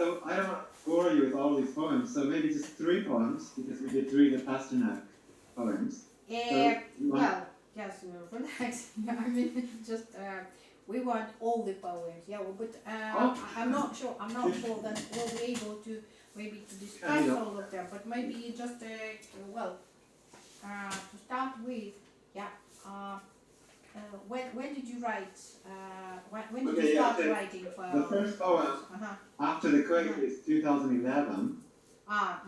so I don't want to bore you with all these poems, so maybe just 3 poems, because we did 3 the Pasternak poems. Well, yes, relax. I mean, just we want all the poems. Yeah, well, but I'm not sure. I'm not sure that we'll be able to maybe to discuss all of them. But maybe just to start with, yeah. When did you write? When did you start writing? The first poem after the Quake is 2011. That's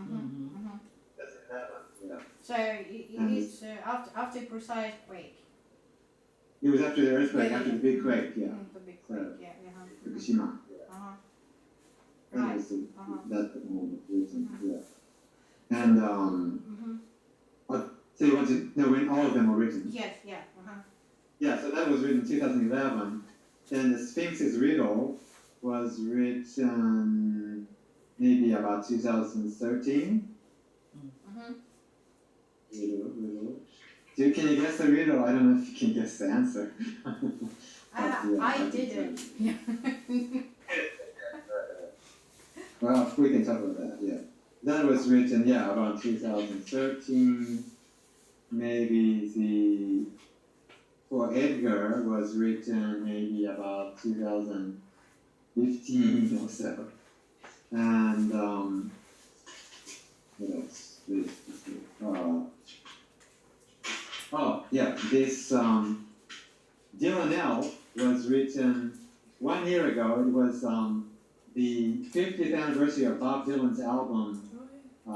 11. Yeah. So it's after precise Quake. It was after the earthquake, after the big quake, yeah. The big quake, yeah. Fukushima. Right. That's the moment, yeah. And so you want to know when all of them were written? Yes, yeah. Yeah, so that was written in 2011. Then the Sphinx's Riddle was written maybe about 2013. Riddle. Can you guess the riddle? I don't know if you can guess the answer. I didn't. Well, we can talk about that, yeah. That was written, around 2013. Maybe for Edgar was written maybe about 2015 or so. And, what else? This Dylanelle was written 1 year ago. It was the 50th anniversary of Bob Dylan's album. The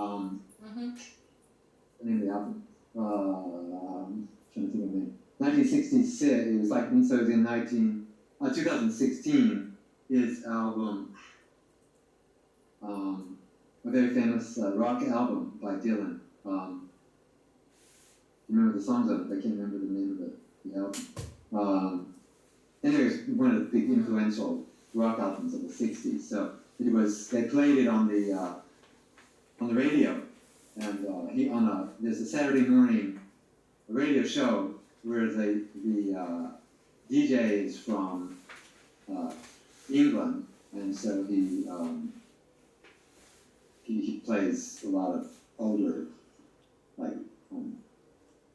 name of the album. Trying to think of the name. 1966. It was like so. It was in 2016. His album, a very famous rock album by Dylan. Remember the songs of it? I can't remember the name of the album. Anyway, it was one of the big influential rock albums of the '60s. So they played it on the radio, and there's a Saturday morning radio show where the DJ is from England, and so he plays a lot of older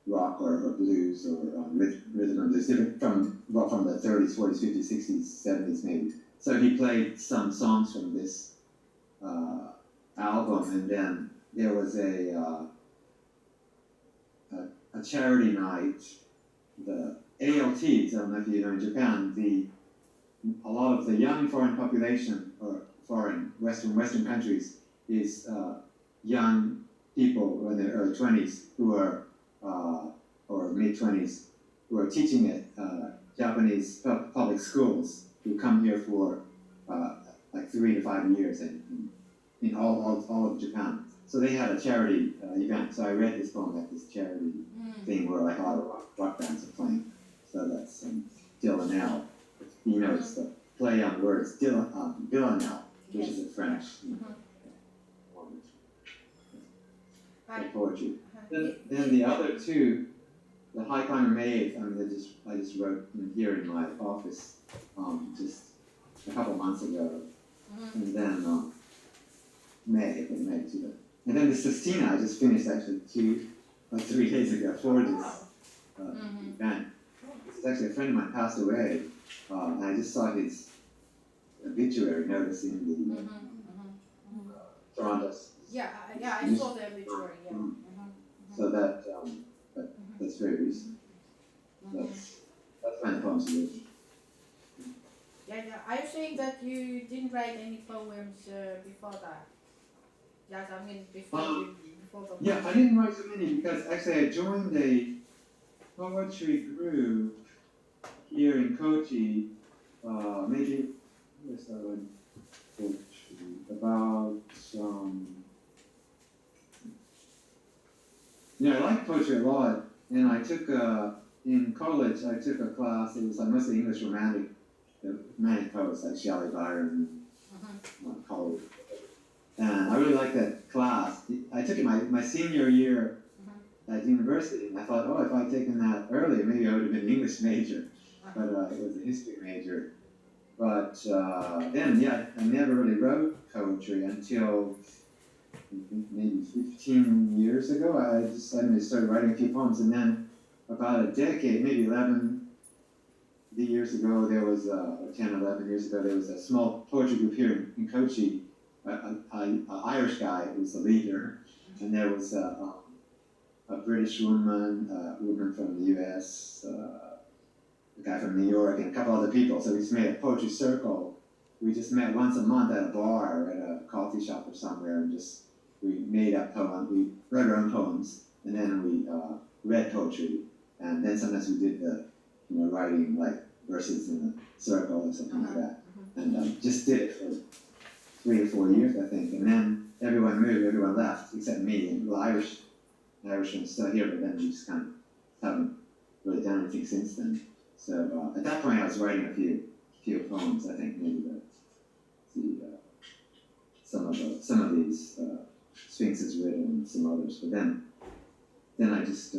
rock or blues or rhythm and blues, different from the 30s, 40s, 50s, 60s, 70s maybe. So he played some songs from this album, and then there was a charity night. The ALTs, I don't know if you know, in Japan, a lot of the young foreign population, or foreign Western countries, is young people in their early 20s who are or mid-20s, who are teaching at Japanese public schools, who come here for like 3 to 5 years in all of Japan. So they had a charity event. So I read this poem at this charity thing where like a lot of rock bands are playing. So that's Dylanelle. It's the play on words. Dylanelle, which is a French poetry. Then the other 2, the High Climber Maeve, I just wrote here in my office just a couple months ago, and then May too. And then the Sestina I just finished actually 3 days ago for this event. It's actually a friend of mine passed away, and I just saw his obituary notice in the Toronto. Yeah, I saw the obituary. Yeah. So that's very recent. That's when the poems are written. Yeah. Are you saying that you didn't write any poems before that? Yes, I mean before the. Yeah, I didn't write so many because actually I joined a poetry group here in Kochi. Maybe about. I like poetry a lot, and I took in college. I took a class. It was mostly English romantic poets like Shelley, Byron, College. And I really liked that class. I took it my senior year at university, and I thought, if I'd taken that earlier, maybe I would have been an English major. But it was a history major. but then, yeah, I never really wrote poetry until maybe 15 years ago. I just suddenly started writing a few poems, and then about a decade, maybe 11 years ago, there was 10, 11 years ago, there was a small poetry group here in Kochi. An Irish guy who was the leader, and there was a British woman, a woman from the U.S., a guy from New York, and a couple other people. So we just made a poetry circle. We just met once a month at a bar, at a coffee shop or somewhere, and we made up poems. We wrote our own poems, and then we read poetry, and then sometimes we did the, writing like verses in a circle or something like that, and just did it for 3 or 4 years, I think, and then everyone moved, everyone left except me, and the Irishman still here, but then we just kind of haven't really done anything since then. So at that point, I was writing a few poems. I think maybe some of these Sphinx's Riddle and some others, but then I just I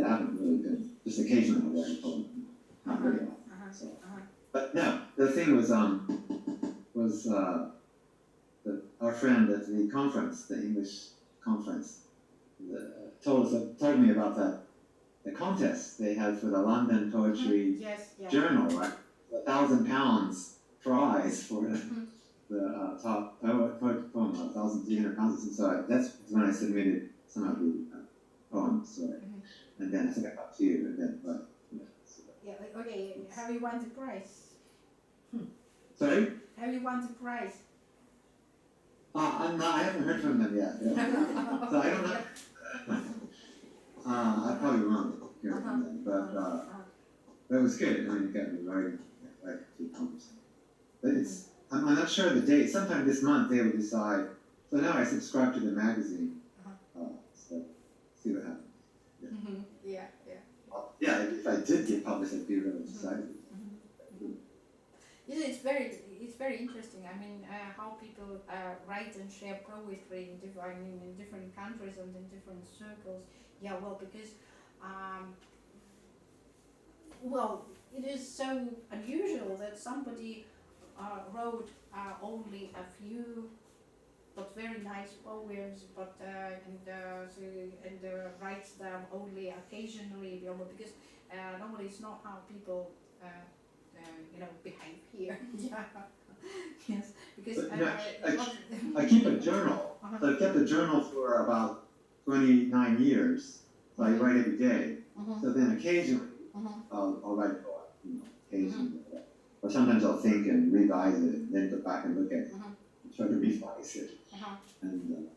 haven't really been, just occasionally writing a poem, not very often. So. But no, the thing was our friend at the conference, the English conference, told me about the contest they had for the London Poetry Journal, right? £1,000 prize for the top poem, £1,300, and so that's when I submitted some of the poems, right? And then I think I got 2, and then okay. Have you won the prize? Sorry? Have you won the prize? I haven't heard from them yet. Yeah. So I don't know. I probably won't hear from them, but it was good. I mean, it got me writing like a few poems. But I'm not sure of the date. Sometime this month they will decide. So now I subscribe to the magazine. So see what happens. Yeah. Yeah, if I did get published, I'd be really excited. It's very interesting. I mean, how people write and share poetry in different countries and in different circles. Yeah, well, because it is so unusual that somebody wrote only a few, but very nice poems, but writes them only occasionally. Because normally it's not how people. Behave here. Yeah. Yes, because I keep a journal. So I've kept a journal for about 29 years. So I write every day. So then occasionally I'll write a poem, occasionally. Or sometimes I'll think and revise it, and then go back and look at it, and try to revise it. And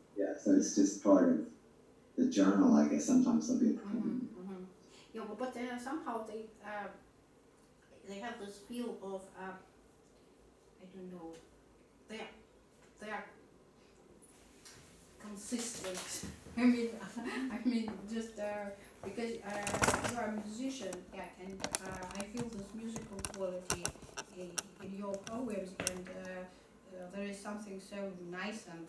so it's just part of the journal, I guess. Sometimes there'll be a poem. Yeah, but somehow they have this feel of I don't know, they are consistent. I mean just because you are a musician, and I feel this musical quality in your poems, and there is something so nice and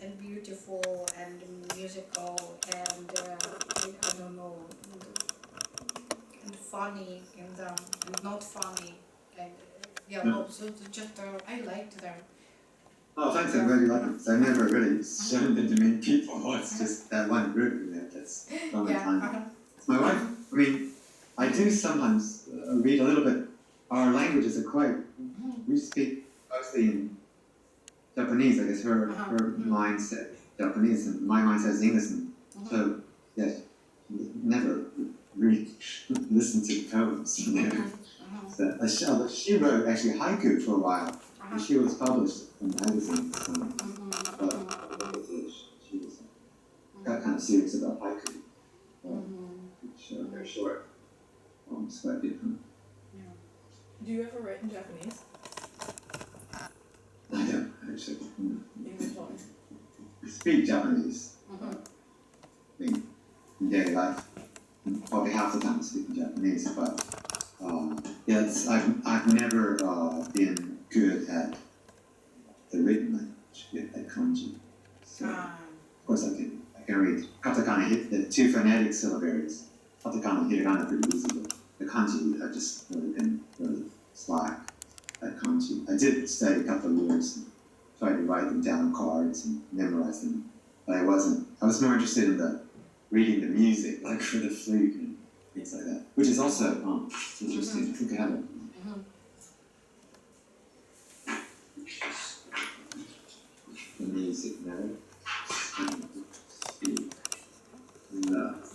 and beautiful and musical and I don't know. And funny and not funny, and so just I liked them. Oh, thanks, I'm glad you like it. I've never really shown them to many people. It's just that one group, that's all the time. My wife, I mean, I do sometimes read a little bit. Our languages are quite, we speak mostly in Japanese. I guess her mind says Japanese and my mind says English. So, yes, never listen to poems. So, she wrote actually haiku for a while. And she was published in magazines. She was got kind of serious about haiku, which are very short poems, quite different. Do you ever write in Japanese? I don't actually. English only. I speak Japanese. In daily life. Probably half the time I speak in Japanese, but I've never been good at the written language, at kanji. So, of course, I can read katakana, the two phonetic syllabaries, katakana and hiragana pretty easily. the kanji, I've just really been really slack at kanji. I did study a couple of years and tried to write them down on cards and memorize them, but I was more interested in reading the music, like for the flute and things like that, which is also interesting. I think I have it. The music, no,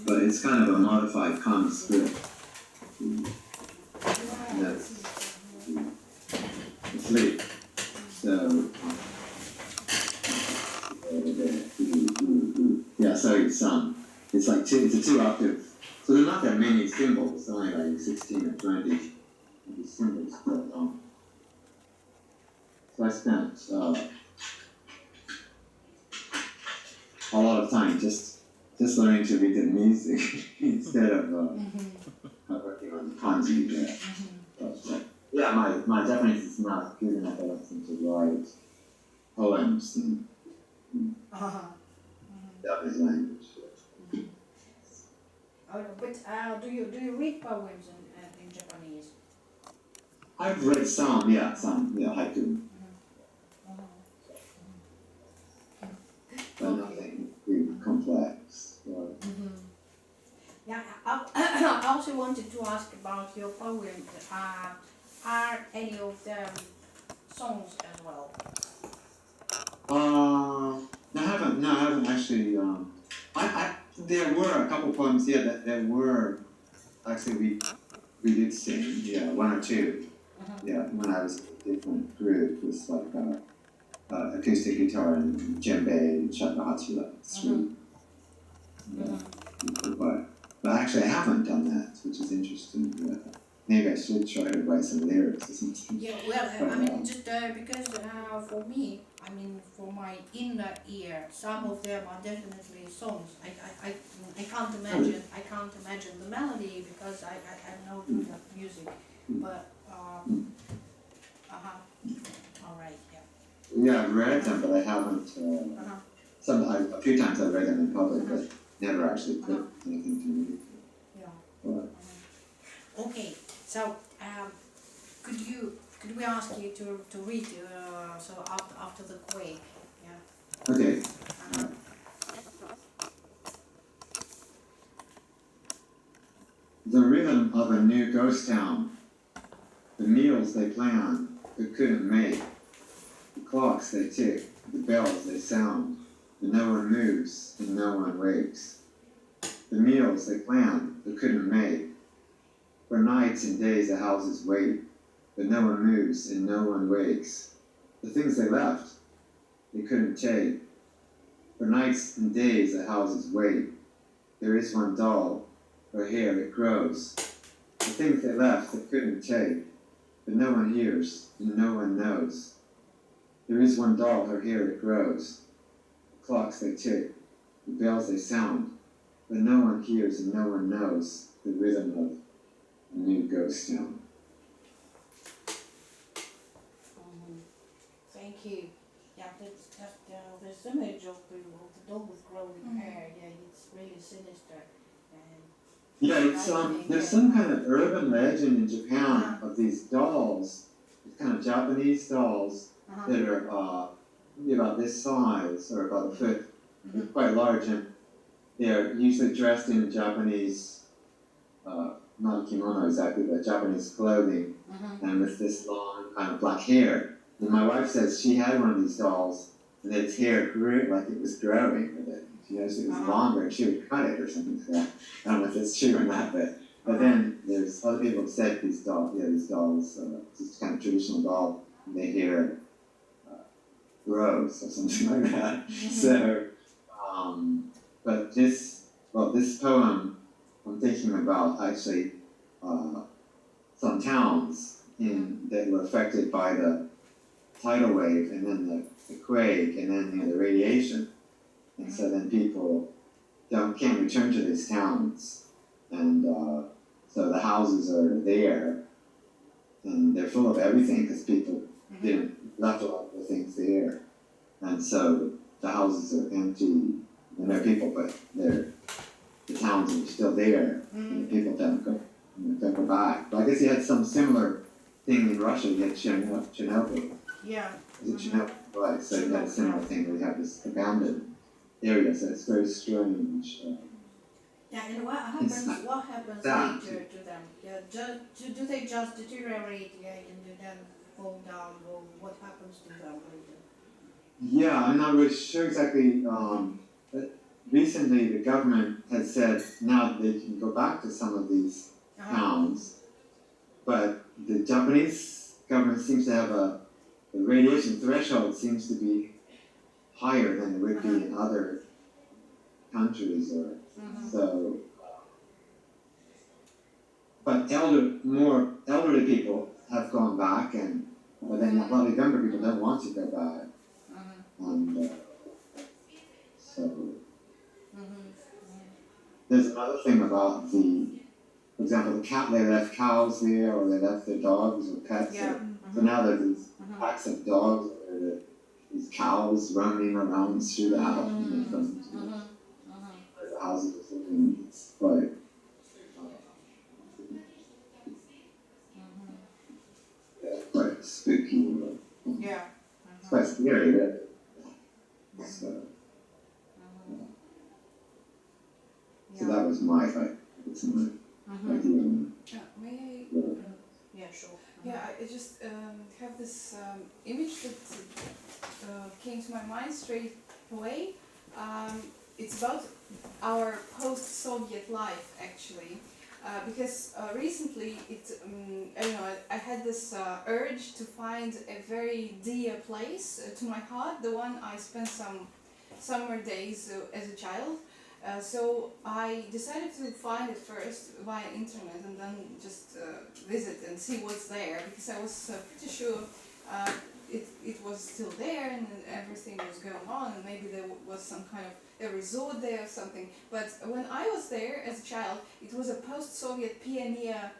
but it's kind of a modified common script. That's the flute. So yeah, so it's like it's a 2 octave. So there are not that many symbols, only like 16 or 20 of these symbols. But, so I spent a lot of time just learning to read the music instead of working on the kanji there. But, yeah, my Japanese is not good enough to write poems in Japanese language. But do you read poems in Japanese? I've read some, haiku. But nothing really complex. Yeah, I also wanted to ask about your poems. Are any of them songs as well? I haven't actually. There were a couple poems, that were actually we did sing, 1 or 2. When I was in a different group, it was like acoustic guitar and djembe and shakuhachi, like 3. But actually, I haven't done that, which is interesting. Maybe I should try to write some lyrics or something. Yeah, well, I mean, just because for me, I mean, for my inner ear, some of them are definitely songs. I can't imagine the melody because I know the music, but all right, yeah. Yeah, I've read them, but I haven't. A few times I've read them in public, but never actually put anything to music. Okay, so could we ask you to read so after the Quake? Yeah. Okay. The rhythm of a new ghost town, the meals they plan but couldn't make, the clocks they tick, the bells they sound, and no one moves and no one wakes. The meals they plan but couldn't make, for nights and days the houses wait, but no one moves and no one wakes. The things they left, they couldn't take. For nights and days the houses wait. There is one doll, her hair it grows. The things they left they couldn't take, but no one hears and no one knows. There is one doll, her hair it grows. The clocks they tick, the bells they sound, but no one hears and no one knows the rhythm of a new ghost town. Thank you. Yeah, that's just this image of the dog with growing hair. Yeah, it's really sinister. Yeah, it's there's some kind of urban legend in Japan of these dolls. It's kind of Japanese dolls that are maybe about this size or about a foot. They're quite large, and they're usually dressed in Japanese, not a kimono exactly, but Japanese clothing, and with this long kind of black hair. And my wife says she had one of these dolls, and its hair grew like it was growing with it. She noticed it was longer, and she would cut it or something like that. I don't know if it's true or not, but then there's other people have said these dolls, this kind of traditional doll, and their hair grows or something like that. So, but this poem I'm thinking about actually some towns that were affected by the tidal wave and then the quake and then the radiation, and so then people can't return to these towns, and so the houses are there and they're full of everything because people didn't left a lot of the things there, and so the houses are empty and there are people, but the towns are still there and the people don't go don't go back. But I guess you had some similar thing in Russia. You had Chernobyl. Yeah. Is it Chernobyl? Right. So you had a similar thing where you have this abandoned area. So it's very strange. Yeah, and what happens that. later to them? Yeah, do they just deteriorate, and then fall down, or what happens to them later? Yeah, I'm not really sure exactly. But recently, the government has said now they can go back to some of these towns, but the Japanese government seems to have the radiation threshold seems to be higher than it would be in other countries, or so. But more elderly people have gone back, but then a lot of younger people don't want to go back. And so there's another thing about for example, they left cows there, or they left their dogs or pets. Yeah. So now there's these packs of dogs, or these cows roaming around through the house, from the houses, and it's quite. Quite spooky. Yeah. It's quite scary, so that was my idea. Yeah, may I? Yeah, sure. Yeah, I just have this image that came to my mind straight away. It's about our post-Soviet life, actually. Because recently, I don't know, I had this urge to find a very dear place to my heart, the one I spent some summer days as a child. So I decided to find it first via internet and then just visit and see what's there, because I was pretty sure it was still there and everything was going on, and maybe there was some kind of a resort there or something. But when I was there as a child, it was a post-Soviet pioneer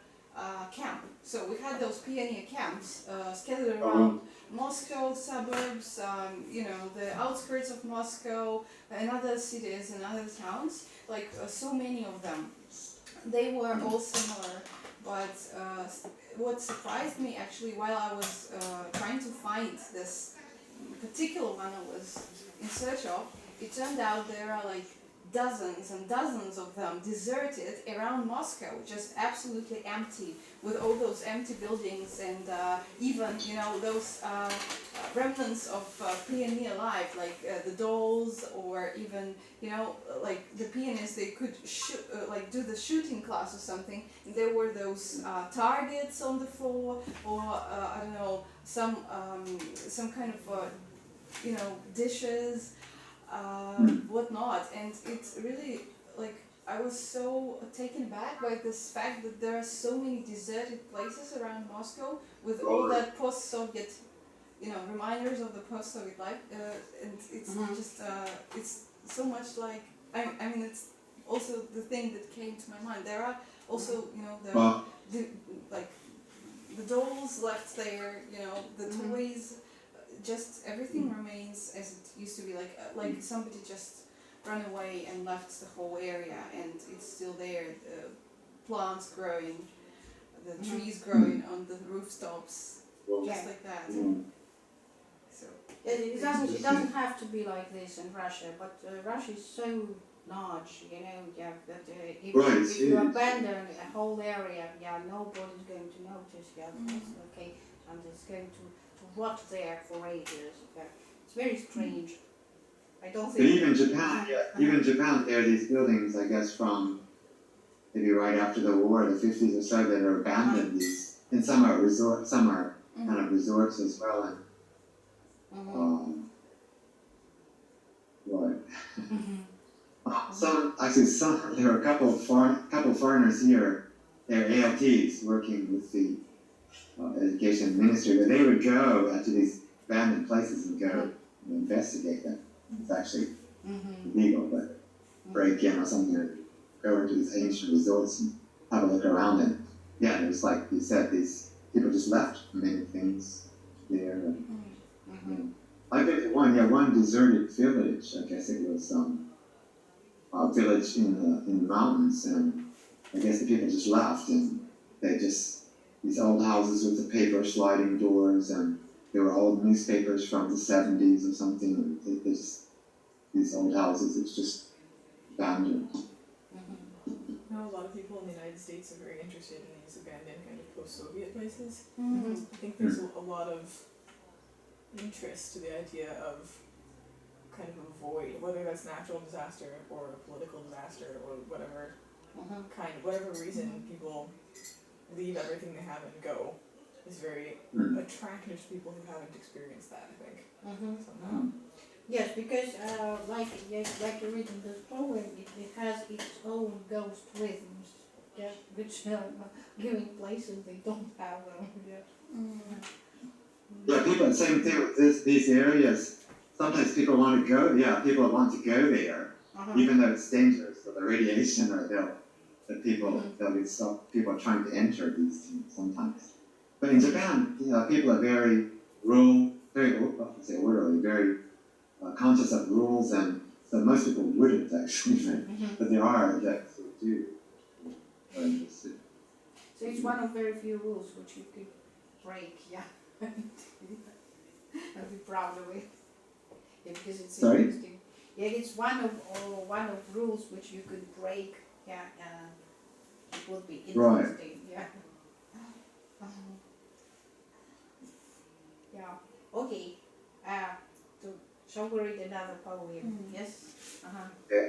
camp. So we had those pioneer camps scattered around Moscow suburbs, the outskirts of Moscow, and other cities and other towns, like so many of them. They were all similar, but what surprised me actually while I was trying to find this particular one I was in search of, it turned out there are like dozens and dozens of them deserted around Moscow, just absolutely empty, with all those empty buildings and even, those remnants of pioneer life, like the dolls, or even, like the pianists, they could do the shooting class or something, and there were those targets on the floor, or I don't know, some kind of dishes, whatnot, and it's really like I was so taken aback by this fact that there are so many deserted places around Moscow with all that post-Soviet, reminders of the post-Soviet life, and it's just it's so much like I mean it's also the thing that came to my mind. There are also the dolls left there, the toys. Just everything remains as it used to be, like somebody just ran away and left the whole area, and it's still there. The plants growing, the trees growing on the rooftops, just like that. So it doesn't have to be like this in Russia, but Russia is so large, that if you abandon a whole area, nobody's going to notice. That's okay, and it's going to rot there for ages. It's very strange. I don't think. But even Japan, there are these buildings, I guess, from maybe right after the war, the 50s or so, that are abandoned. These, and some are kind of resorts as well. And there are a couple of foreigners here. They're ALTs working with the education ministry, but they would go to these abandoned places and go investigate them. It's actually illegal, but break in or something, and go into these ancient resorts and have a look around. And it was like you said, these people just left many things there. And, I've been to one deserted village. I guess it was a village in the mountains, and I guess the people just left, and these old houses with the paper sliding doors, and they were old newspapers from the 70s or something. And these old houses, it's just abandoned. I know a lot of people in the United States are very interested in these abandoned kind of post-Soviet places. Mm-hmm. I think there's a lot of interest to the idea of kind of a void, whether that's natural disaster or a political disaster or whatever whatever reason people leave everything they have and go is very attractive to people who haven't experienced that, I think. Somehow. Yes, because like you read in the poem, it has its own ghost rhythms, which giving places they don't have them. Yeah, people, same thing with these areas. Sometimes people want to go, people want to go there, even though it's dangerous, or the radiation, or they'll get stopped. People are trying to enter these things sometimes. But in Japan, people are very orderly, very conscious of rules, and so most people wouldn't actually, but there are that do. So it's one of very few rules which you could break, and be proud of it. Yeah, because it's interesting. Yeah, it's one of rules which you could break, and it would be interesting, Okay. So shall we read another poem? Yes. Yeah.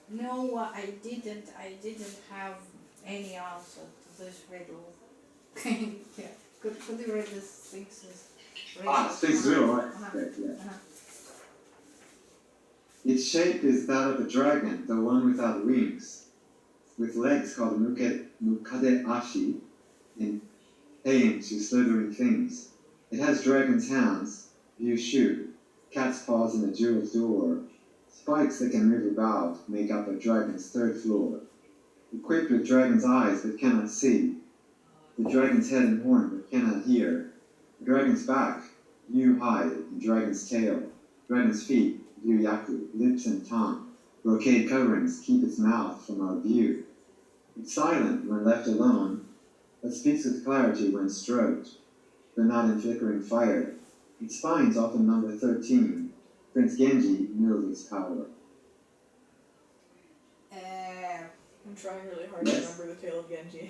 No, I didn't have any answer to this riddle. Could you read this Sphinx's riddle? Sphinx riddle, right. Its shape is that of a dragon, the one without wings, with legs called mukade ashi, in paying to slithering things. It has dragon's hands, yushu, cat's paws and a jeweled door. Spikes that can move about make up a dragon's third floor. Equipped with dragon's eyes but cannot see. The dragon's head and horn but cannot hear. The dragon's back, yu hide, and dragon's tail. Dragon's feet, yu yaku, lips and tongue. Brocade coverings keep its mouth from our view. It's silent when left alone, but speaks with clarity when stroked, but not in flickering fire. Its spines often number 13. Prince Genji knew of its power. I'm trying really hard to remember the tale of Genji.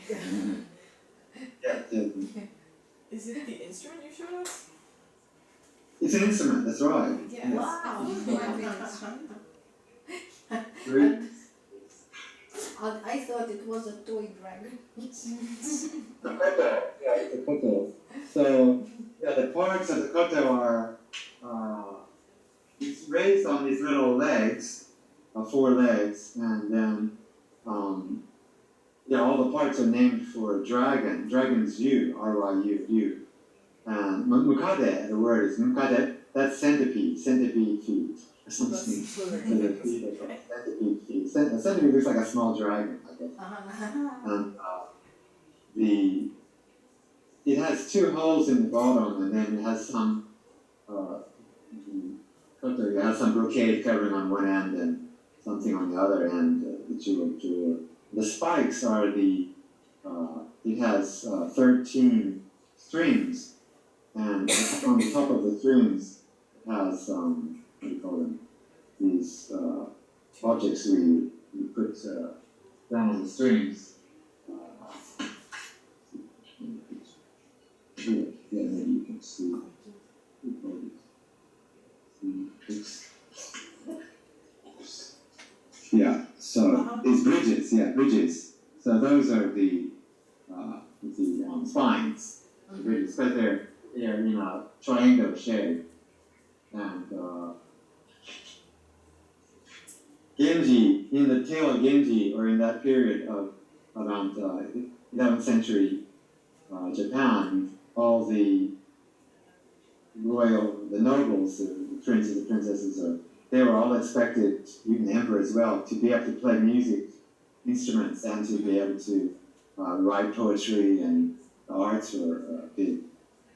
Is it the instrument you showed us? It's an instrument, that's right. Yes. Wow. I thought it was a toy dragon. The koto, it's a koto. So, the parts of the koto are, it's raised on these little legs, 4 legs, and then, all the parts are named for a dragon. Dragon is yu, R-Y-U, yu. And mukade, the word is mukade, that's centipede feet. Or something. Centipede feet. A centipede looks like a small dragon, I guess. And it has 2 holes in the bottom, and then it has some it has some brocade covering on one end and something on the other end, the jewel. The spikes are it has 13 strings, and on the top of the strings it has, what do you call them? These objects we put down on the strings. Maybe you can see. So it's bridges. So those are the spines, the bridges, but they're in a triangle shape. And Genji, in the tale of Genji, or in that period of around 11th century Japan, all the nobles, the princes, the princesses, they were all expected, even the emperor as well, to be able to play music instruments and to be able to write poetry, and the arts were big.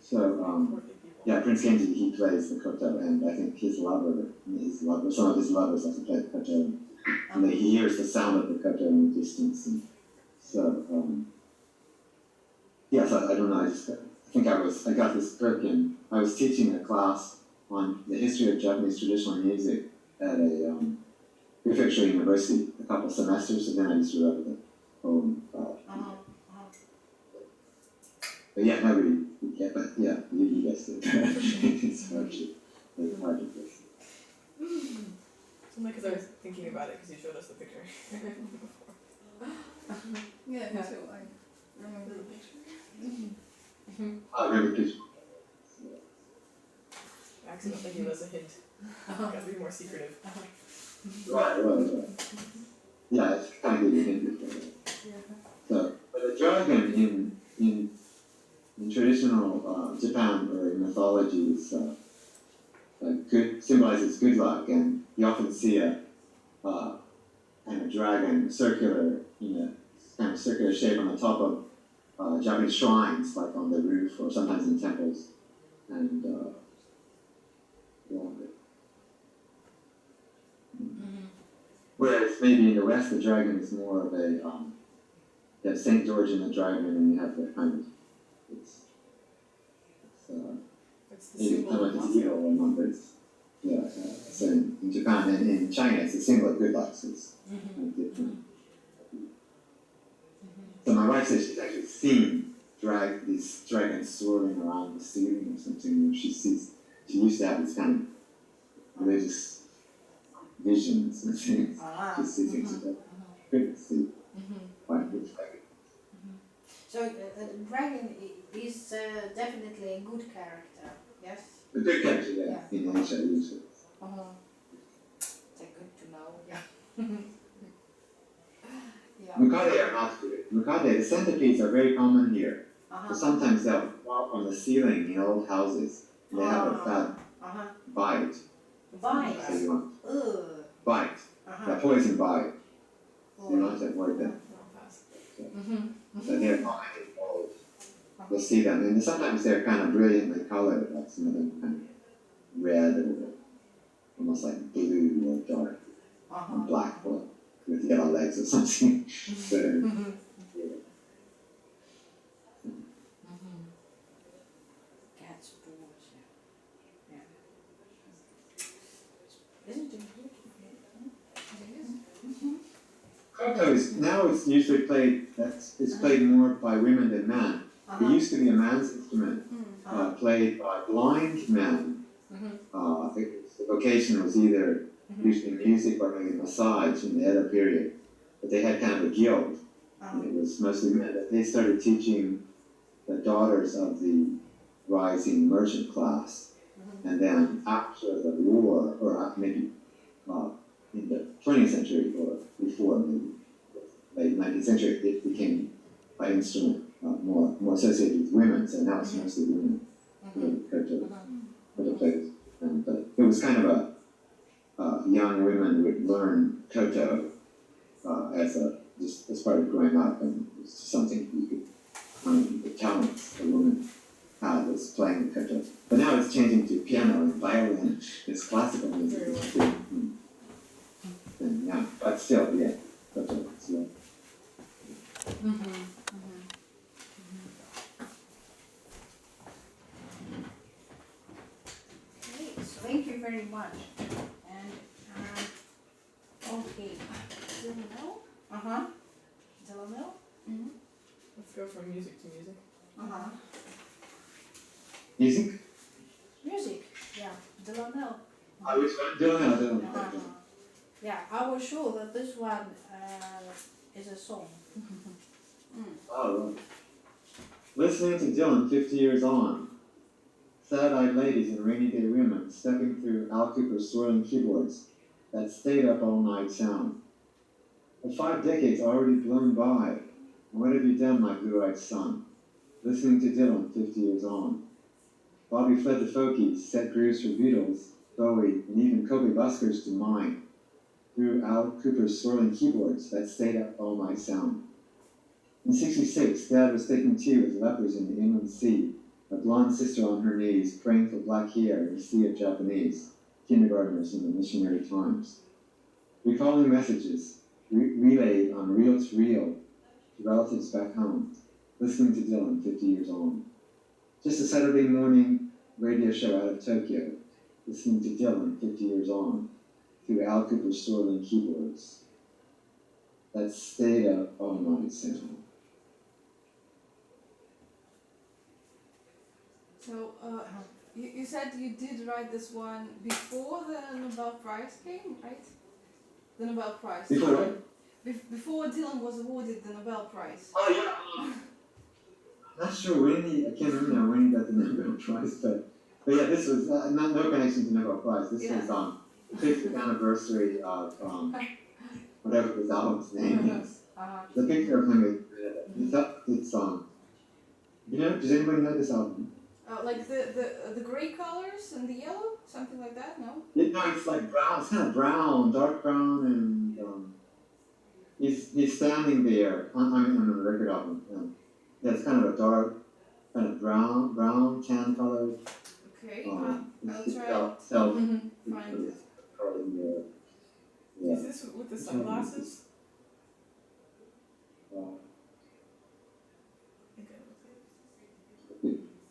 So, Prince Genji, he plays the koto, and I think some of his lovers also play the koto, and he hears the sound of the koto in the distance. And so, Yes, I don't know. I think I got this book, and I was teaching a class on the history of Japanese traditional music at a prefectural university a couple of semesters, and then I just wrote a poem about it. But yeah, nobody, yeah, but yeah, you guessed it. It's hard to guess. It's only because I was thinking about it because you showed us the picture before. Yeah, me too. I remember the picture. I remember the picture. Accidentally gave us a hint. Gotta be more secretive. Right. Yeah, it's kind of good. So, but the dragon in traditional Japan or in mythology is good, symbolizes good luck, and you often see a kind of dragon circular in a kind of circular shape on the top of Japanese shrines, like on the roof or sometimes in temples, and whereas maybe in the West the dragon is more of a you have Saint George and the dragon, and you have the kind of it's It's the maybe symbol kind of of like luck. it's evil or not, but it's so in Japan and in China it's a symbol of good luck. So it's kind of different. So my wife says she's actually seen these dragons swirling around the ceiling or something. She used to have this kind of religious visions and things. She sees things that couldn't see quite good dragon. So the dragon is definitely a good character, yes? The good character, yeah, in Asia usually. That's good to know, yeah. Yeah. Mukade are not good. Mukade, the centipedes are very common here. But sometimes they'll fall from the ceiling in old houses. And they have a bad bite. Bite? So you want Ugh. bite. A poison bite. So you want to avoid them. So they're common in old. You'll see them. And sometimes they're kind of brilliantly colored, like some of them kind of red or almost like blue or dark or black or with yellow legs or something. So, Cat's paws, yeah. Isn't it beautiful? Koto is now it's usually played. It's played more by women than men. It used to be a man's instrument, played by blind men. The vocation was either usually music or maybe massage in the Edo period, but they had kind of a guild, and it was mostly men. They started teaching the daughters of the rising merchant class, and then after the war, or maybe in the 20th century or before, maybe late 19th century, it became by instrument more associated with women. So now it's mostly women who play. But it was kind of a young women would learn koto just as part of growing up, and it was just something you could the talents a woman had was playing the koto. But now it's changing to piano and violin. It's classical music. And yeah, but still, yeah, koto. So. Thank you very much. And okay. Dylanelle? Dylanelle? Let's go from music to music. Music? Music, yeah. Dylanelle. Which one? Dylanelle. Yeah, I was sure that this one is a song. Oh, right. Listening to Dylan 50 years on. Sad-eyed ladies and rainy day women stepping through Al Cooper's swirling keyboards, that stayed up all night sound. But 5 decades already blown by, and what have you done, my blue-eyed son? Listening to Dylan 50 years on. Bobby fled the folkies, set grooves for Beatles, Bowie, and even Kobe buskers to mine, through Al Cooper's swirling keyboards, that stayed up all night sound. In '66, Dad was taking tea with lepers in the inland sea, a blonde sister on her knees, praying for black hair in a sea of Japanese, kindergartners in the missionary times. Recalling messages, relayed on reel to reel to relatives back home, listening to Dylan 50 years on. Just a Saturday morning radio show out of Tokyo, listening to Dylan 50 years on through Al Cooper's Sterling keyboards. That stayed up all night sound. So, you said you did write this one before the Nobel Prize came, right? The Nobel Prize. Before what? Before Dylan was awarded the Nobel Prize. Oh yeah. Not sure when I can't remember now when he got the Nobel Prize, but yeah, this was no connection to Nobel Prize. This was the 50th anniversary of whatever his album's name is. The picture of him it's does anybody know this album? Like the gray colors and the yellow, something like that, no? No, it's like brown. It's kind of brown, dark brown, and he's standing there. On the record album. Yeah, it's kind of a dark, kind of brown, tan colored. Okay, I'll try. Self. Find it. Yeah. Is this with the sunglasses?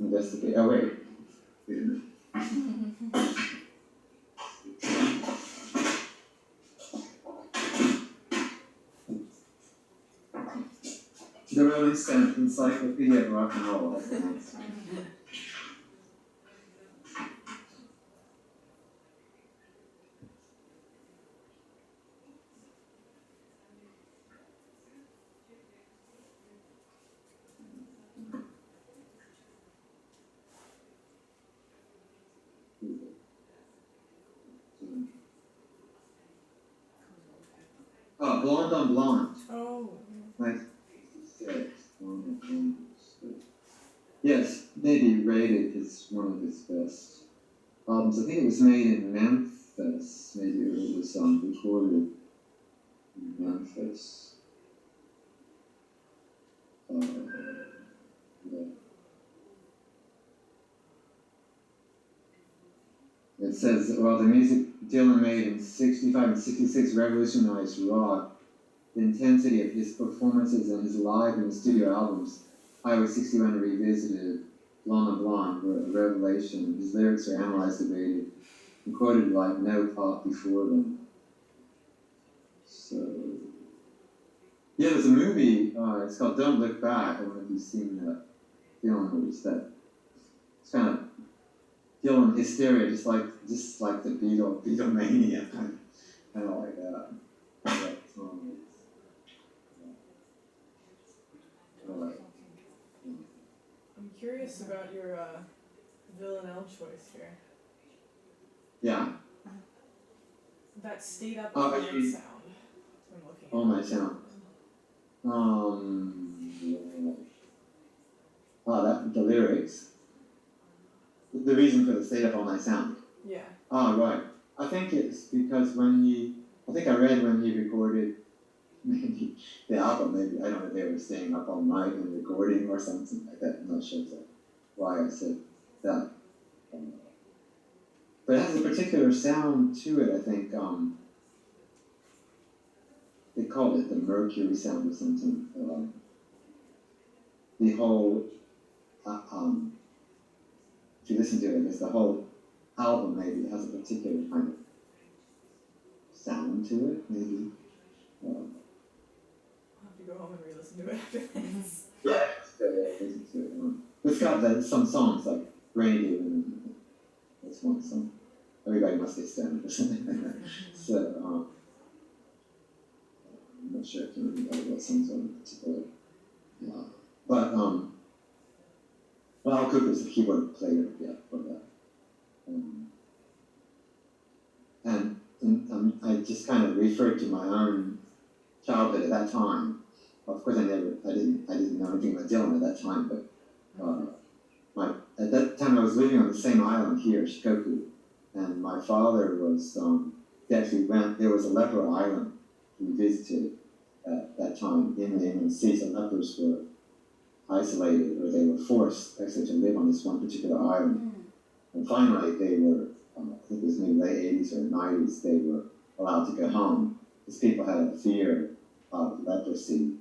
Investigate. Oh wait. Wait a minute. The Rolling Stone Encyclopedia of Rock and Roll. That's the next one. Oh, Blonde on Blonde. Oh. 1966. Yes, maybe rated as one of his best albums. I think it was made in Memphis. Maybe it was recorded in Memphis. Yeah. It says, well, the music Dylan made in 65 and 66 revolutionized rock. The intensity of his performances and his live and studio albums, Highway 61 Revisited, Blonde on Blonde, were a revelation. His lyrics are analyzed, debated, and quoted like no pop before them. So, yeah, there's a movie, it's called Don't Look Back. I don't know if you've seen that Dylan movie. It's kind of Dylan hysteria, just like the Beatlemania, kind of like that. I'm curious about your Dylanelle choice here. Yeah. That stayed up Oh, all I night see. sound. I'm looking at All night sound. The lyrics. The reason for the stayed up all night sound. Yeah. Oh, right. I think it's because I think I read when he recorded maybe the album, maybe, I don't know, they were staying up all night and recording or something like that. I'm not sure why I said that. But it has a particular sound to it, I think. They called it the Mercury sound or something. The whole, if you listen to it, I guess the whole album maybe has a particular kind of sound to it, maybe. I'll have to go home and re-listen to it after this. Yeah, listen to it. It's got some songs like Rainy Day and that's one song. Everybody Must Get Stoned or something like that. So, I'm not sure if you remember what songs are in particular. But, well, Al Cooper's the keyboard player, yeah, for that. And I just kind of referred to my own childhood at that time. Of course, I didn't know anything about Dylan at that time, but at that time I was living on the same island here, Shikoku, and my father was, he actually there was a leper island we visited at that time in the Inland Sea, so lepers were isolated, or they were forced actually to live on this one particular island. And finally they were, I think it was maybe late 80s or 90s, they were allowed to go home, because people had a fear of leprosy.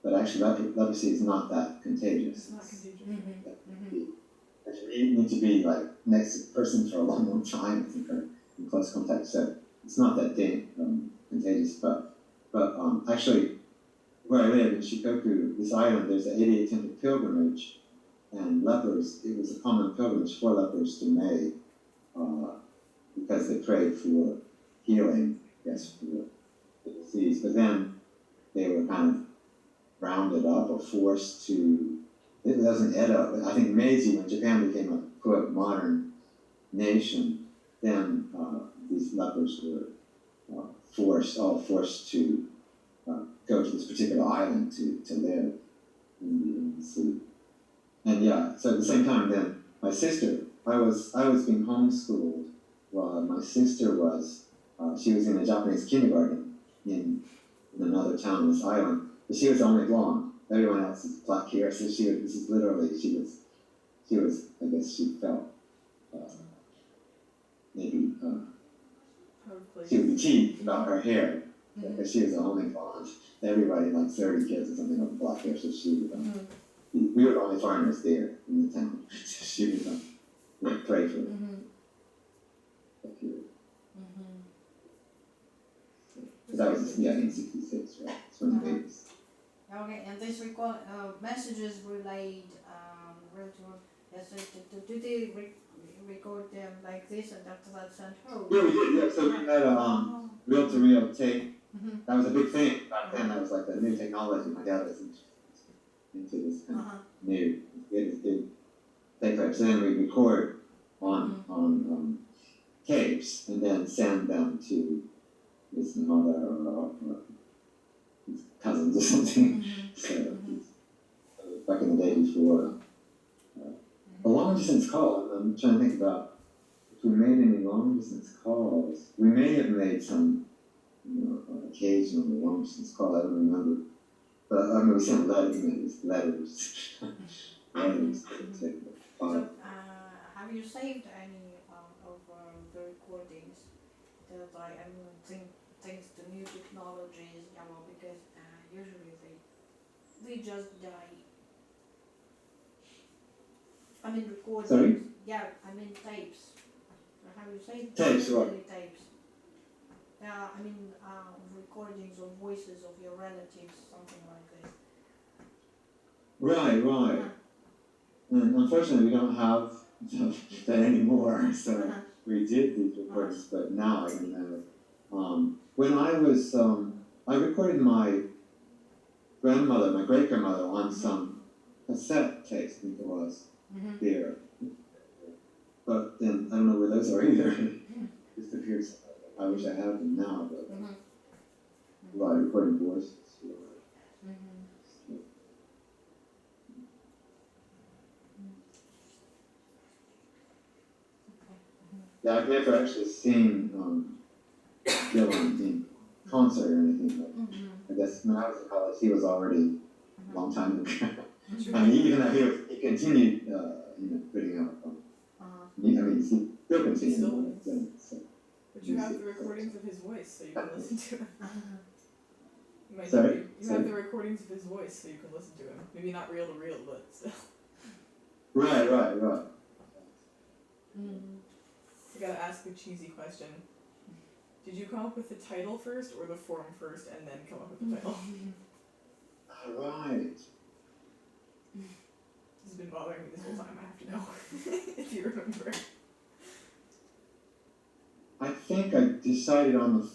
but actually leprosy is not that contagious. It's not contagious. You need to be like next to the person for a long time, I think, or in close contact. So it's not that contagious. But actually, where I live in Shikoku, this island, there's an 88 temple pilgrimage, and lepers. It was a common pilgrimage for lepers to make because they prayed for healing, yes, for the disease. But then they were kind of rounded up or forced to. It wasn't Edo. I think Meiji, when Japan became a quote modern nation, then these lepers were forced to go to this particular island to live in the sea. And yeah, so at the same time, then my sister, I was being homeschooled while my sister was. She was in a Japanese kindergarten in another town on this island, but she was the only blonde. Everyone else is black hair, so she was, I guess she felt, maybe, she would be teased about her hair, because she was the only blonde. Everybody, like 30 kids or something, with black hair, so she would, we were the only foreigners there in the town, so she would, pray for them. That was, in 66, right? It's when the babies. Okay, and this messages relayed do they record them like this and after that sent home? Yeah, we did. Yeah, so we had a reel-to-reel tape. That was a big thing back then. That was like the new technology. My dad was into this kind of new. It did tape pipes. So then we record on tapes and then send them to his mother or his cousins or something. So back in the day before. A long distance call, I'm trying to think about if we made any long distance calls. We may have made some, occasional long distance call, I don't remember. But I mean, we sent letters. So, have you saved any of the recordings? Thanks to new technologies, because usually they just die. I mean recordings. Sorry? Yeah, I mean tapes. Have you saved tapes? What? Tapes. I mean recordings of voices of your relatives, something like this. Right. And unfortunately, we don't have that anymore. So we did these recordings, but now I don't know. When I was, I recorded my grandmother, my great grandmother, on some cassette tapes, I think it was. There, but then I don't know where those are either. Just appears. I wish I had them now, but a lot of recording voices. Yeah, I've never actually seen Dylan in concert or anything. But I guess when I was in college, he was already a long time ago. I mean, even though he continued, putting out. I mean, he still continued. But you have the recordings of his voice, so you can listen to him. Sorry? You have the recordings of his voice, so you can listen to him. Maybe not reel to reel, but still. Right. I gotta ask the cheesy question. Did you come up with the title first, or the form first, and then come up with the title? Alright. This has been bothering me this whole time, I have to know. If you remember. I think I decided on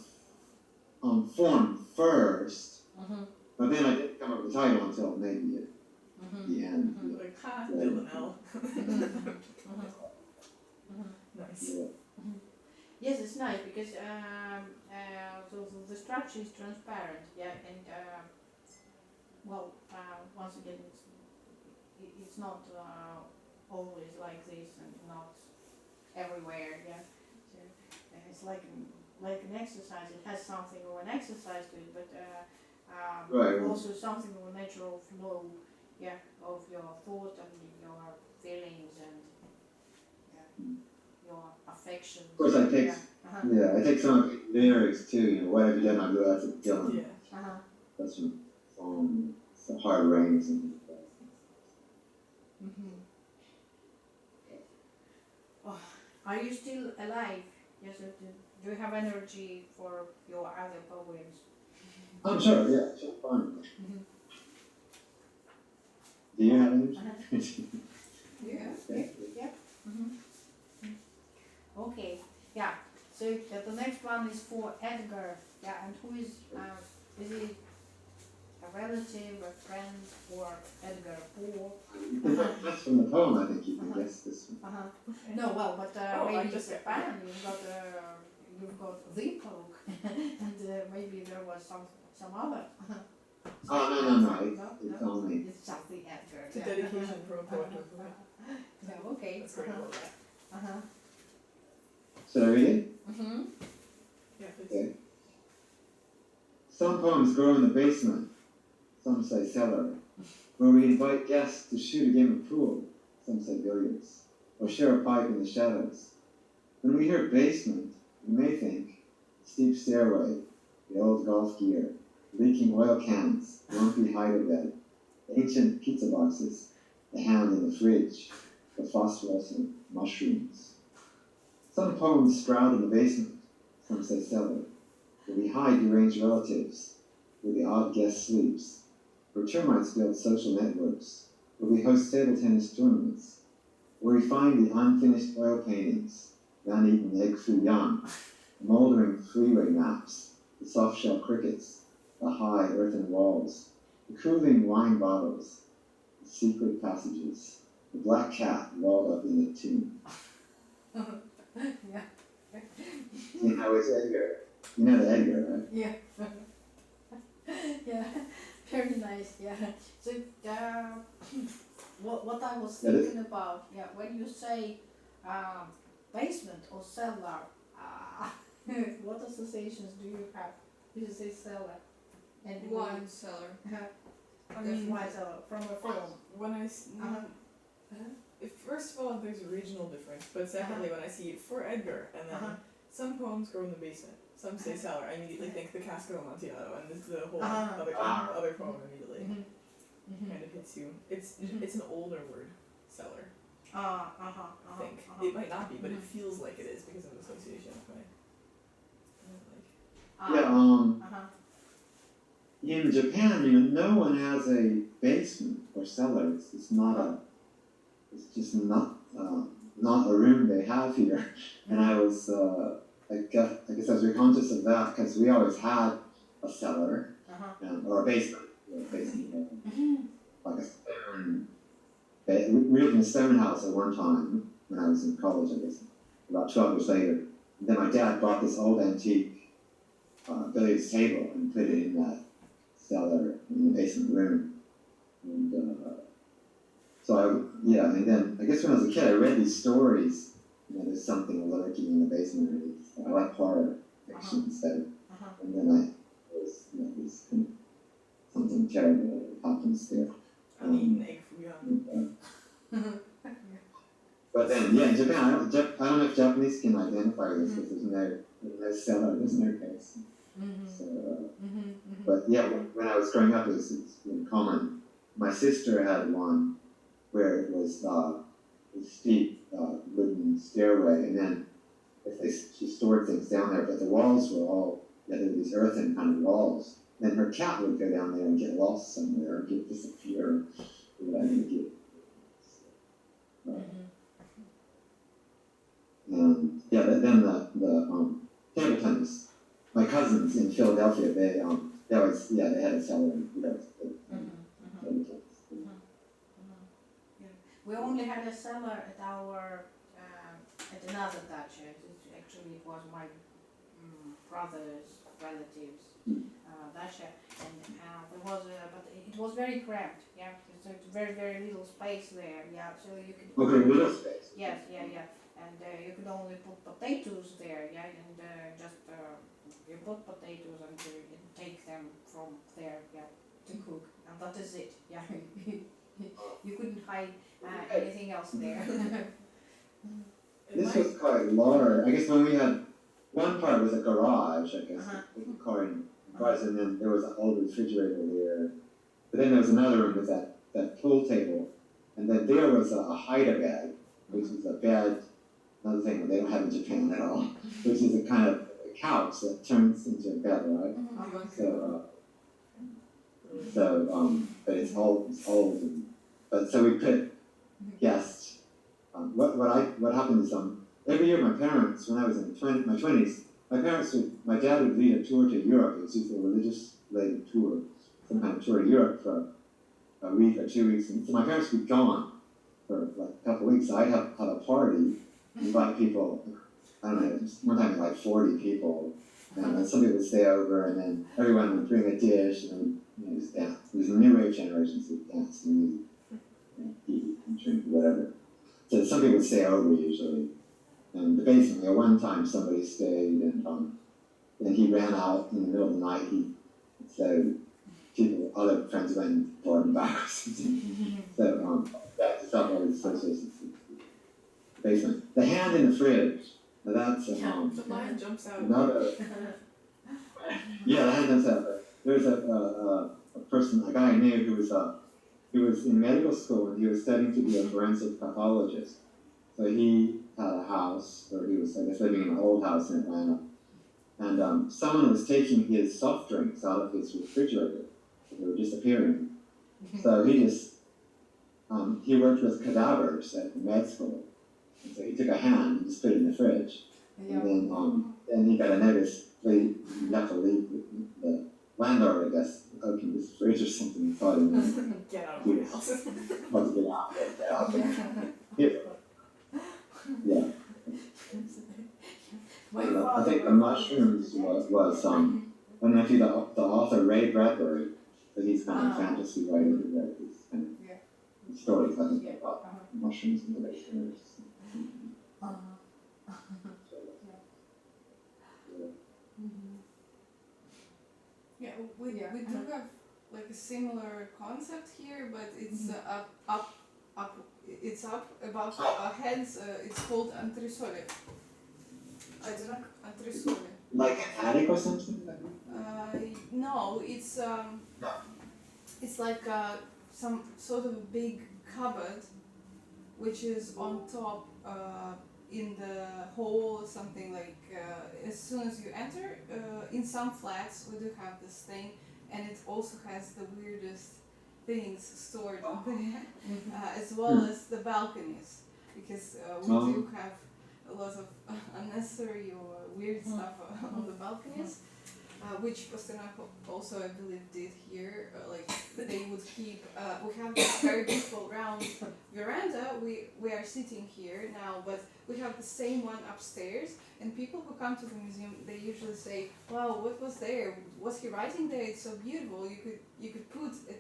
form first, but then I didn't come up with the title until maybe at the end. Like, Dylanelle. Nice. Yeah. Yes, it's nice because so the structure is transparent, and once again, it's not always like this and not everywhere, So it's like an exercise. It has something of an exercise to it, but also something of a natural flow, of your thought and your feelings and your affections. Of course, I take some of the lyrics too. What have you done? I go out to Dylan. Yeah. That's from song. it's a hard rain or something like that. Oh, are you still alive? Yes, do you have energy for your other poems? I'm sure, yeah, sure, fine. Do you have any? Yeah. Okay, yeah. So the next one is for Edgar. Yeah, and who is it a relative, a friend, or Edgar Poor? That's from the poem, I think you can guess this one. No, well, but I maybe just it's a fan. You've got the poke, and maybe there was some other. Oh, no, it's only. It's just the Edgar. It's a dedication from a poet to a poet. Yeah, okay. That's great. Well, Should I read it? yeah, please. Okay. Some poems grow in the basement, some say cellar, where we invite guests to shoot a game of pool, some say billiards, or share a pipe in the shadows. When we hear basement, we may think steep stairway, the old golf gear, leaking oil cans, lumpy hider bed, ancient pizza boxes, the hand in the fridge, the phosphorescent mushrooms. Some poems sprout in the basement, some say cellar, where we hide deranged relatives, where the odd guest sleeps, where termites build social networks, where we host table tennis tournaments, where we find the unfinished oil paintings, the uneaten egg-free young, the mouldering freeway maps, the soft-shell crickets, the high earthen walls, the cooling wine bottles, the secret passages, the black cat walled up in the tomb. Yeah. See how it's Edgar? You know the Edgar, right? Yeah. Yeah. Very nice. Yeah. So, what I was thinking about, yeah, when you say basement or cellar, what associations do you have? You say cellar, and Wine cellar. I mean, why cellar from a film? When first of all, there's a regional difference, but secondly, when I see it for Edgar, and then some poems grow in the basement, some say cellar, I immediately think the Casco Amontillado, and this is the whole other poem immediately kind of hits you. It's an older word, cellar. I think it might not be, but it feels like it is because of the association with In Japan, no one has a basement or cellar. It's not a. It's just not a room they have here. And I was, I guess I was very conscious of that because we always had a cellar or a basement, like a stone. We lived in a stone house at one time when I was in college. I guess about 12 years later. And then my dad bought this old antique billiards table and put it in that cellar in the basement room. And and then I guess when I was a kid, I read these stories. There's something lurking in the basement. I like horror fiction instead. And then this kind of something terrible happens there. uneaten egg foo But then, in Japan, I don't know if Japanese can identify this because there's no cellar, there's no basement. So, but when I was growing up, it's really common. My sister had one where it was a steep wooden stairway, and then she stored things down there, but the walls were all, there were these earthen kind of walls. Then her cat would go down there and get lost somewhere, or disappear, or whatever. And then the table tennis. My cousins in Philadelphia, they always they had a cellar and table tennis. We only had a cellar at our at another Dacia. It was my brother's relatives Dacia, and there was but it was very cramped. Yeah, so it's very little space there. Yeah, so you could. Okay, little space. Yes, and you could only put potatoes there. Yeah, and just you put potatoes and you take them from there. Yeah, to cook, and that is it. Yeah. You couldn't hide anything else there. This was quite large. I guess when we had one part was a garage, I guess, with the car in garage, and then there was an old refrigerator there, But then there was another room with that pool table, and then there was a hide bed, which is a bed, another thing that they don't have in Japan at all, which is a kind of couch that turns into a bed, right? But it's old, but so we put guests. What happened is every year my parents, when I was in my 20s, my dad would lead a tour to Europe. It was usually a religious-related tour, some kind of tour to Europe for a week or 2 weeks. And so my parents would be gone for like a couple of weeks. So I'd have a party, invite people. I don't know, one time like 40 people, and then somebody would stay over, and then everyone would bring a dish, and just dance. It was a new wave generation, so dance and eat and drink, whatever. So somebody would stay over usually. And the basement, one time somebody stayed, and then he ran out in the middle of the night. So other friends went and brought him back or something. So that's not all these associations with the basement. The hand in the fridge. That's the line jumps out. Another. Yeah, the hand jumps out. There's a person, a guy I knew who was in medical school, and he was studying to be a forensic pathologist. So he had a house, or he was, I guess, living in an old house in Atlanta. And someone was taking his soft drinks out of his refrigerator. They were disappearing. So he worked with cadavers at the med school. And so he took a hand and just put it in the fridge. And then he got a notice, you have to leave. The landlord, I guess, opened his fridge or something and thought get out of my house. Had to get out. Yeah. I think the mushrooms was I don't know if you know the author Ray Bradbury, but he's kind of a fantasy writer who wrote these kind of stories, I think, about mushrooms and the basement. Yeah, we do have like a similar concept here, but it's up above our heads. It's called entresole. Entresole. Like an attic or something? No, it's like some sort of a big cupboard, which is on top in the hall or something, like as soon as you enter. In some flats we do have this thing, and it also has the weirdest things stored on there, as well as the balconies, because we do have a lot of unnecessary or weird stuff on the balconies, which Pasternak also, I believe, did here. Like they would keep. We have this very beautiful round veranda. We are sitting here now, but we have the same one upstairs. And people who come to the museum, they usually say, "Wow, what was there? Was he writing there? It's so beautiful. You could put a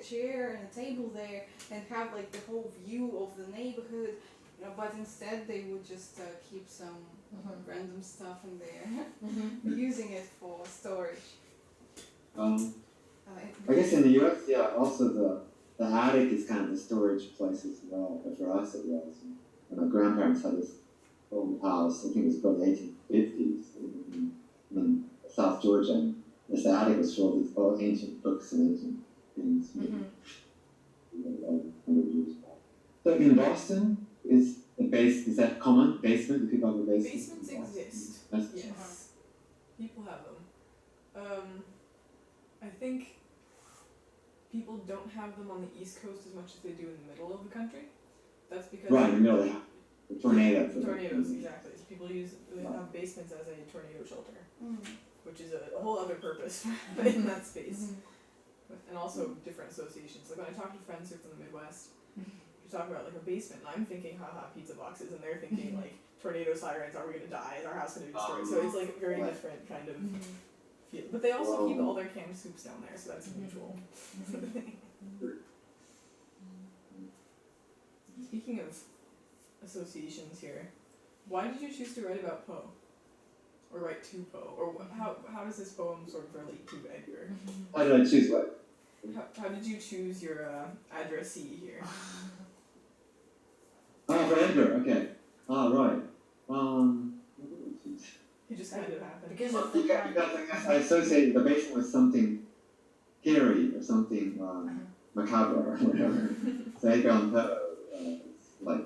chair and a table there and have like the whole view of the neighborhood." But instead they would just keep some random stuff in there, using it for storage. I guess in the U.S., also the attic is kind of the storage place as well. But for us, it was. And my grandparents had this old house. I think it was built in the 1850s in South Georgia. And the attic was full of these old ancient books and ancient things. So in Boston, is that common? Basement? Do people have a basement? Basements exist. Yes. People have them. I think people don't have them on the East Coast as much as they do in the middle of the country. That's because in the middle, the tornadoes. Tornadoes, exactly. So people have basements as a tornado shelter, which is a whole other purpose in that space. And also different associations. Like when I talk to friends who are from the Midwest, you talk about like a basement, and I'm thinking, haha, pizza boxes, and they're thinking like tornado sirens, are we gonna die? Is our house gonna be destroyed? So it's like very different kind of feel. But they also keep all their canned soups down there, so that's a mutual sort of thing. Speaking of associations here, why did you choose to write about Poe? Or write to Poe? Or how does this poem sort of relate to Edgar? How did I choose what? How did you choose your addressee here? For Edgar, okay. Right. It just kind of happened. Because of the because I guess I associated the basement with something scary or something macabre or whatever. So Edgar Allan Poe, like,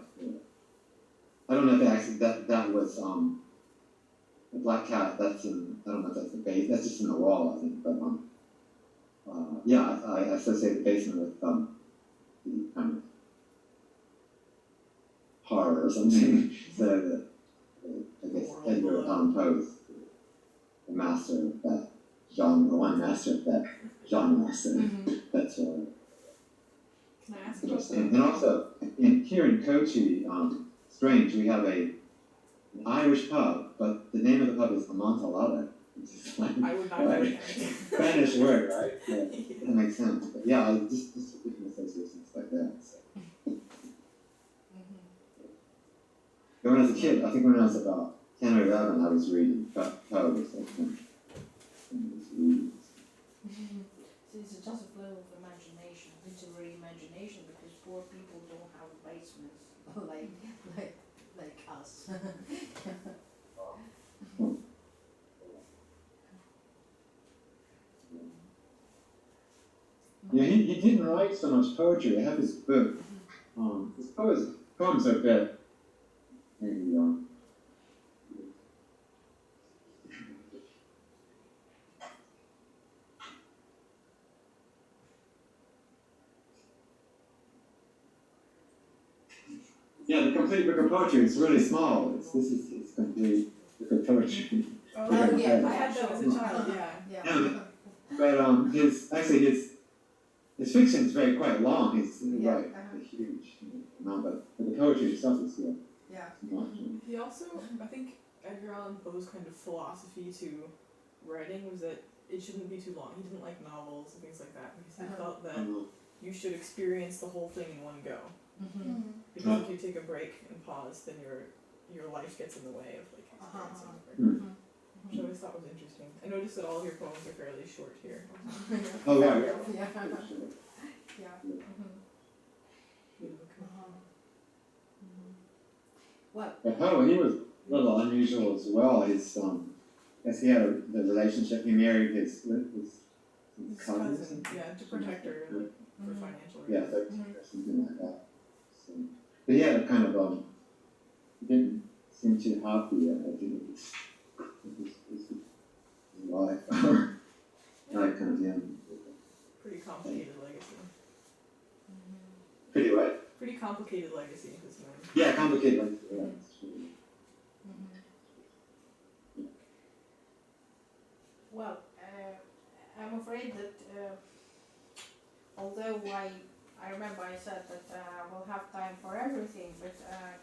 I don't know if actually that was the black cat. That's in, I don't know if that's the base. That's just in the wall, I think. But yeah, I associate the basement with the kind of horror or something. So I guess Edgar Allan Poe is the master of that genre, one master of that genre. So that's why. Can I ask about And also, here in Kochi, strange, we have an Irish pub, but the name of the pub is Amontillado. Which is like, I would not know that. Spanish word, right? Yeah, that makes sense. But yeah, just different associations like that. So. But when I was a kid, I think when I was about 10 or 11, I was reading Poe or something. It's just a flow of imagination, literary imagination, because poor people don't have basements like us. Yeah, he didn't write so much poetry. I have his book. His poems are a bit maybe yeah, the complete book of poetry is really small. This is his complete book of poetry. Oh, yeah, I had that as a child, yeah. Yeah, but his fiction is quite long. He's like a huge amount, but the poetry itself is not. He also, I think Edgar Allan Poe's kind of philosophy to writing was that it shouldn't be too long. He didn't like novels and things like that because he felt that you should experience the whole thing in one go. Because if you take a break and pause, then your life gets in the way of like experiencing it. Which I always thought was interesting. I noticed that all of your poems are fairly short here. Oh yeah. Well, But Poe, he was a little unusual as well. His as he had the relationship, he married his cousin. Yeah, to protect her for financial Yeah, reasons. or something like that. So, but he had a kind of he didn't seem too happy. I think it was his life, like kind of Pretty complicated legacy. Pretty what? Pretty complicated legacy, this man. Yeah, complicated. Like, yeah, it's true. well, I'm afraid that although I remember I said that we'll have time for everything, but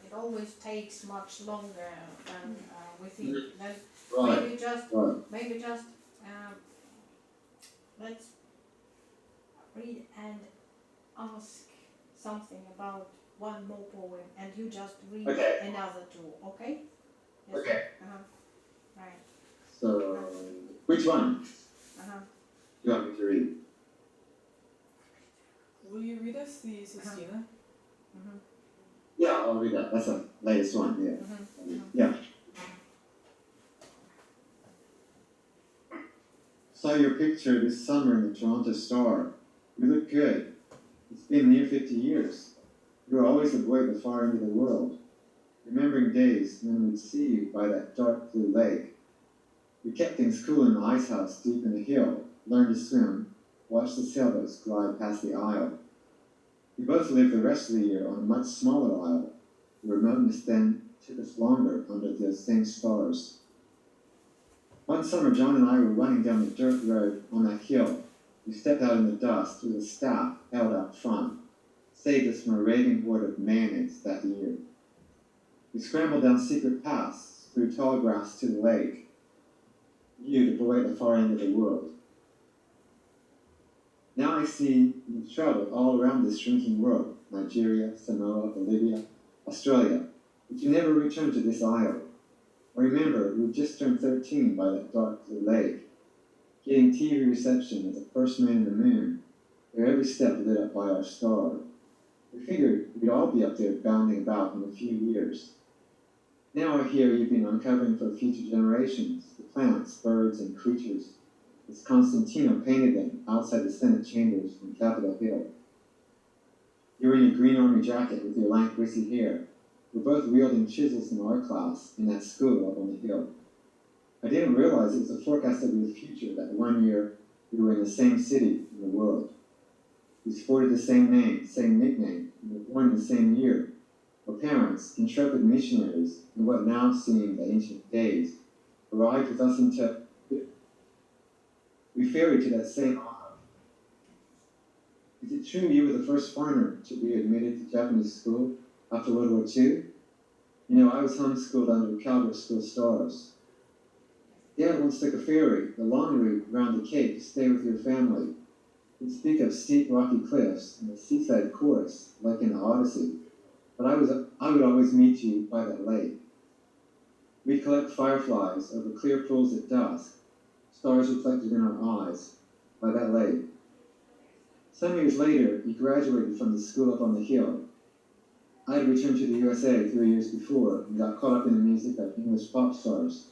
it always takes much longer than we think. Then maybe just let's read and ask something about one more poem, and you just read another two, okay? Yes. Okay. Right. So, which one do you want me to read? Will you read us the Sestina? Yeah, I'll read that. That's the latest one. Yeah. Yeah. Saw your picture this summer in the Toronto Star. You look good. It's been near 50 years. You were always a boy at the far end of the world, remembering days when we'd see you by that dark blue lake. We kept things cool in the ice house deep in the hill, learned to swim, watched the sailboats glide past the isle. We both lived the rest of the year on a much smaller isle. The remoteness then took us longer under those same stars. One summer, John and I were running down the dirt road on that hill. We stepped out in the dust with a staff held out front. Saved us from a raving horde of mayonnaise that year. We scrambled down secret paths through tall grass to the lake. You, the boy at the far end of the world. Now I see you've traveled all around this shrinking world, Nigeria, Samoa, Bolivia, Australia, but you never returned to this isle. Remember, we just turned 13 by that dark blue lake, getting TV reception as the first man in the moon, where every step lit up by our star. We figured we'd all be up there bounding about in a few years. Now I hear you've been uncovering for future generations, the plants, birds, and creatures as Constantino painted them outside the Senate chambers on Capitol Hill. You're in your green army jacket with your lank, greasy hair. We're both wielding chisels in art class in that school up on the hill. I didn't realize it was a forecast of your future that one year we were in the same city in the world. We sported the same name, same nickname, and were born in the same year. Our parents, intrepid missionaries in what now seem the ancient days, arrived with us into. We ferried to that same island. Is it true you were the first foreigner to be admitted to Japanese school after World War II? You know, I was homeschooled under Calvert School stars. Dad once took a ferry, the long route around the Cape, to stay with your family. We'd speak of steep rocky cliffs and a seaside chorus, like in the Odyssey. But I would always meet you by that lake. We'd collect fireflies over clear pools at dusk, stars reflected in our eyes, by that lake. Some years later, he graduated from the school up on the hill. I had returned to the USA 3 years before and got caught up in the music of English pop stars.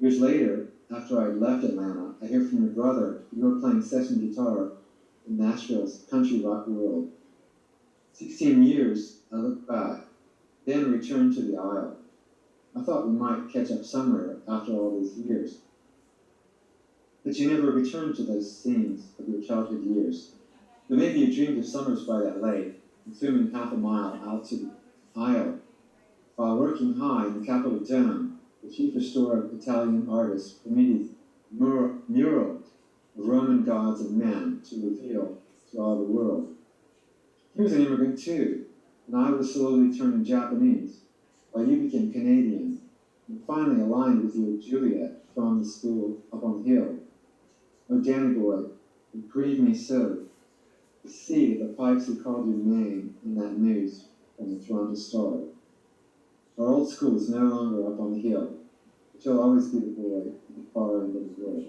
Years later, after I had left Atlanta, I hear from your brother you were playing session guitar in Nashville's country rock world. 16 years, I look back, then returned to the Isle. I thought we might catch up somewhere after all these years. But you never returned to those scenes of your childhood years. But maybe you dreamed of summers by that lake, and swimming half a mile out to the Isle, while working high in the Capitol Dome, the chief restorer of Italian artist Romiti's mural of Roman gods and men to reveal to all the world. He was an immigrant too, and I was slowly turning Japanese, while you became Canadian, and finally aligned with your Juliet from the school up on the hill. Oh, Danny boy, it grieved me so to see the pipes who called your name in that news from the Toronto Star. Our old school is no longer up on the hill, but you'll always be the boy at the far end of the world,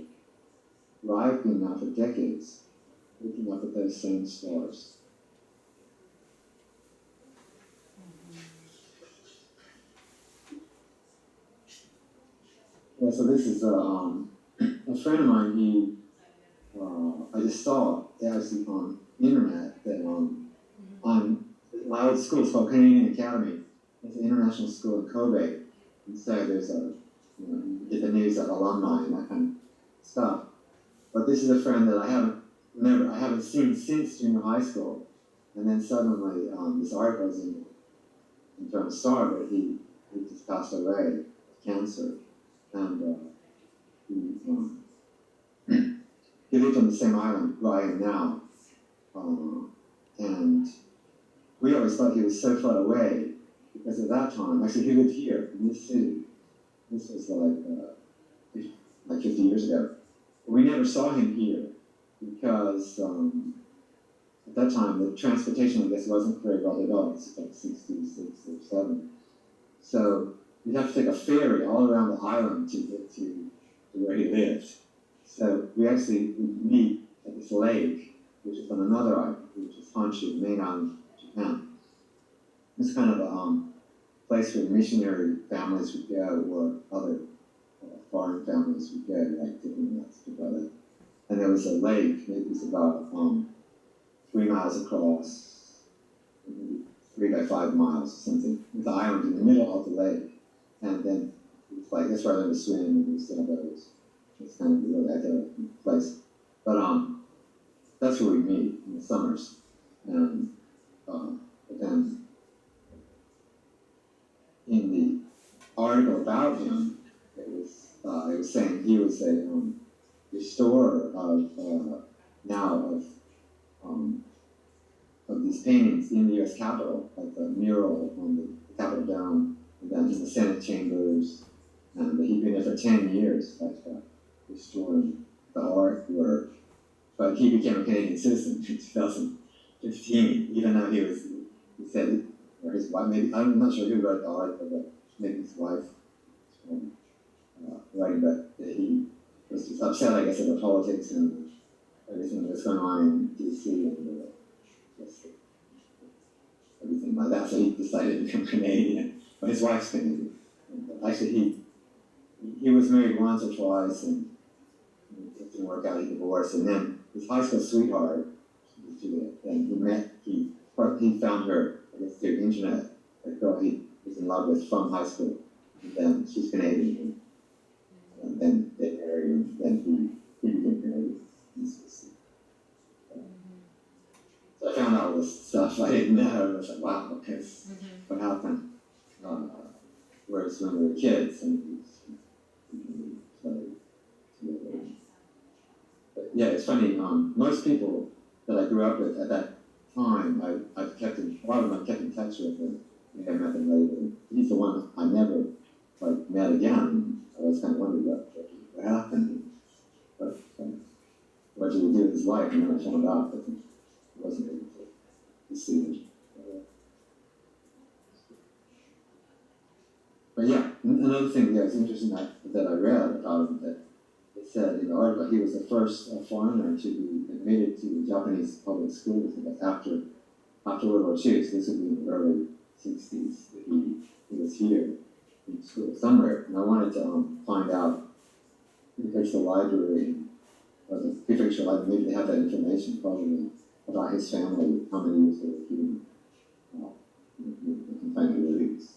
where I've been now for decades, looking up at those same stars. Yeah, so this is a friend of mine. I just saw actually on the internet that on my old school is called Canadian Academy. It's an international school in Kobe, and so there's you get the news of alumni and that kind of stuff. But this is a friend that I haven't seen since junior high school, and then suddenly this article is in Toronto Star, but he just passed away of cancer, and he lived on the same island where I am now, and we always thought he was so far away because at that time, actually he lived here in this city. This was like 50 years ago. We never saw him here because at that time the transportation, I guess, wasn't very well developed. It's like 66 or 7. So you'd have to take a ferry all around the island to get to where he lived. So we actually would meet at this lake, which is on another island, which is Honshu, main island of Japan. It's kind of a place where missionary families would go, or other foreign families would go, like diplomats to go there. And there was a lake, maybe it was about 3 miles across, maybe 3 by 5 miles or something, with the island in the middle of the lake. And then it's like, that's where I learned to swim and we still those. It's kind of a really idyllic place. But that's where we meet in the summers. And but then in the article about him, it was saying he was a restorer of these paintings in the U.S. Capitol, like the mural on the Capitol Dome, and then in the Senate chambers, and he'd been there for 10 years, restoring the artwork. But he became a Canadian citizen in 2015, even though he said, or his wife, maybe, I'm not sure who wrote the article, but maybe his wife writing, but he was just upset, I guess, at the politics and everything that's going on in D.C. and everything like that. So he decided to become Canadian. But his wife's Canadian. And actually, he was married once or twice, and it didn't work out, he divorced, and then his high school sweetheart, and he found her, I guess, through the internet, a girl he was in love with from high school, and then she's Canadian, and then they married, and then he became Canadian. So I found all this stuff I didn't know. I was like, wow, okay, what happened? Whereas when we were kids, and but yeah, it's funny. Most people that I grew up with at that time, I've kept in a lot of them I kept in touch with, and I met them later. He's the one I never met again. I was kind of wondering what happened, what did he do with his life, and then I found out that he wasn't able to see him. But yeah, another thing that was interesting that I read about him, that it said in the article he was the first foreigner to be admitted to the Japanese public schools after World War II. So this would be in the early 60s that he was here in school somewhere. And I wanted to find out in the library, or the prefecture library, maybe they have that information probably about his family, how many years they were here, confined release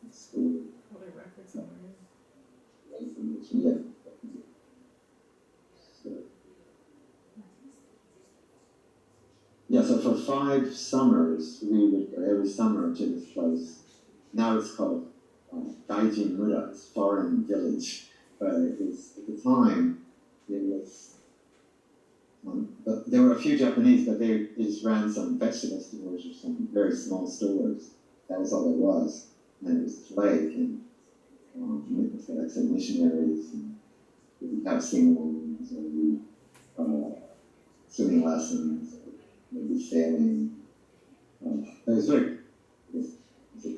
in school. Probably records somewhere. Information, yeah. So for 5 summers, we would go every summer to this place. Now it's called Gaijin Mura, it's foreign village. But it was, at the time, it was, but there were a few Japanese, but they just ran some vegetable stores or some very small stores. That was all there was. And it was this lake, and like I said, missionaries, and we would have sing-alongs, or swimming lessons, or maybe sailing. It was very,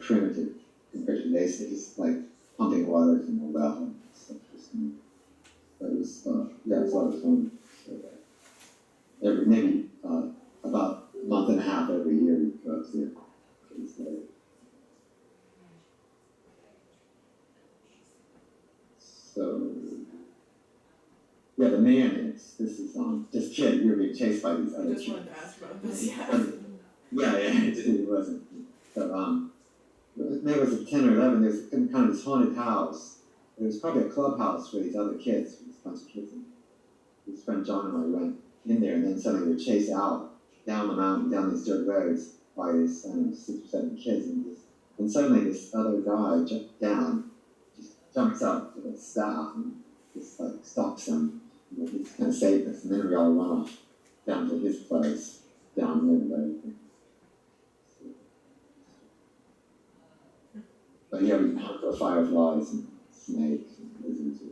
primitive compared to today's days, like pumping water from a well and stuff. But it was, it was a lot of fun. So, maybe about a month and a half every year we'd go up there. So, yeah, the mayonnaise. This is just kid. We were being chased by these other kids. I just wanted to ask about this. Yeah. It wasn't. So maybe it was 10 or 11. There was kind of this haunted house. It was probably a clubhouse for these other kids, for this bunch of kids. And his friend John and I went in there, and then suddenly we were chased out down the mountain, down these dirt roads by this 6 or 7 kids, and suddenly this other guy jumps up with a staff and just like stops them. He's kind of saved us, and then we all run off down to his place, down near the road. But yeah, we hunt for fireflies and snakes and lizards.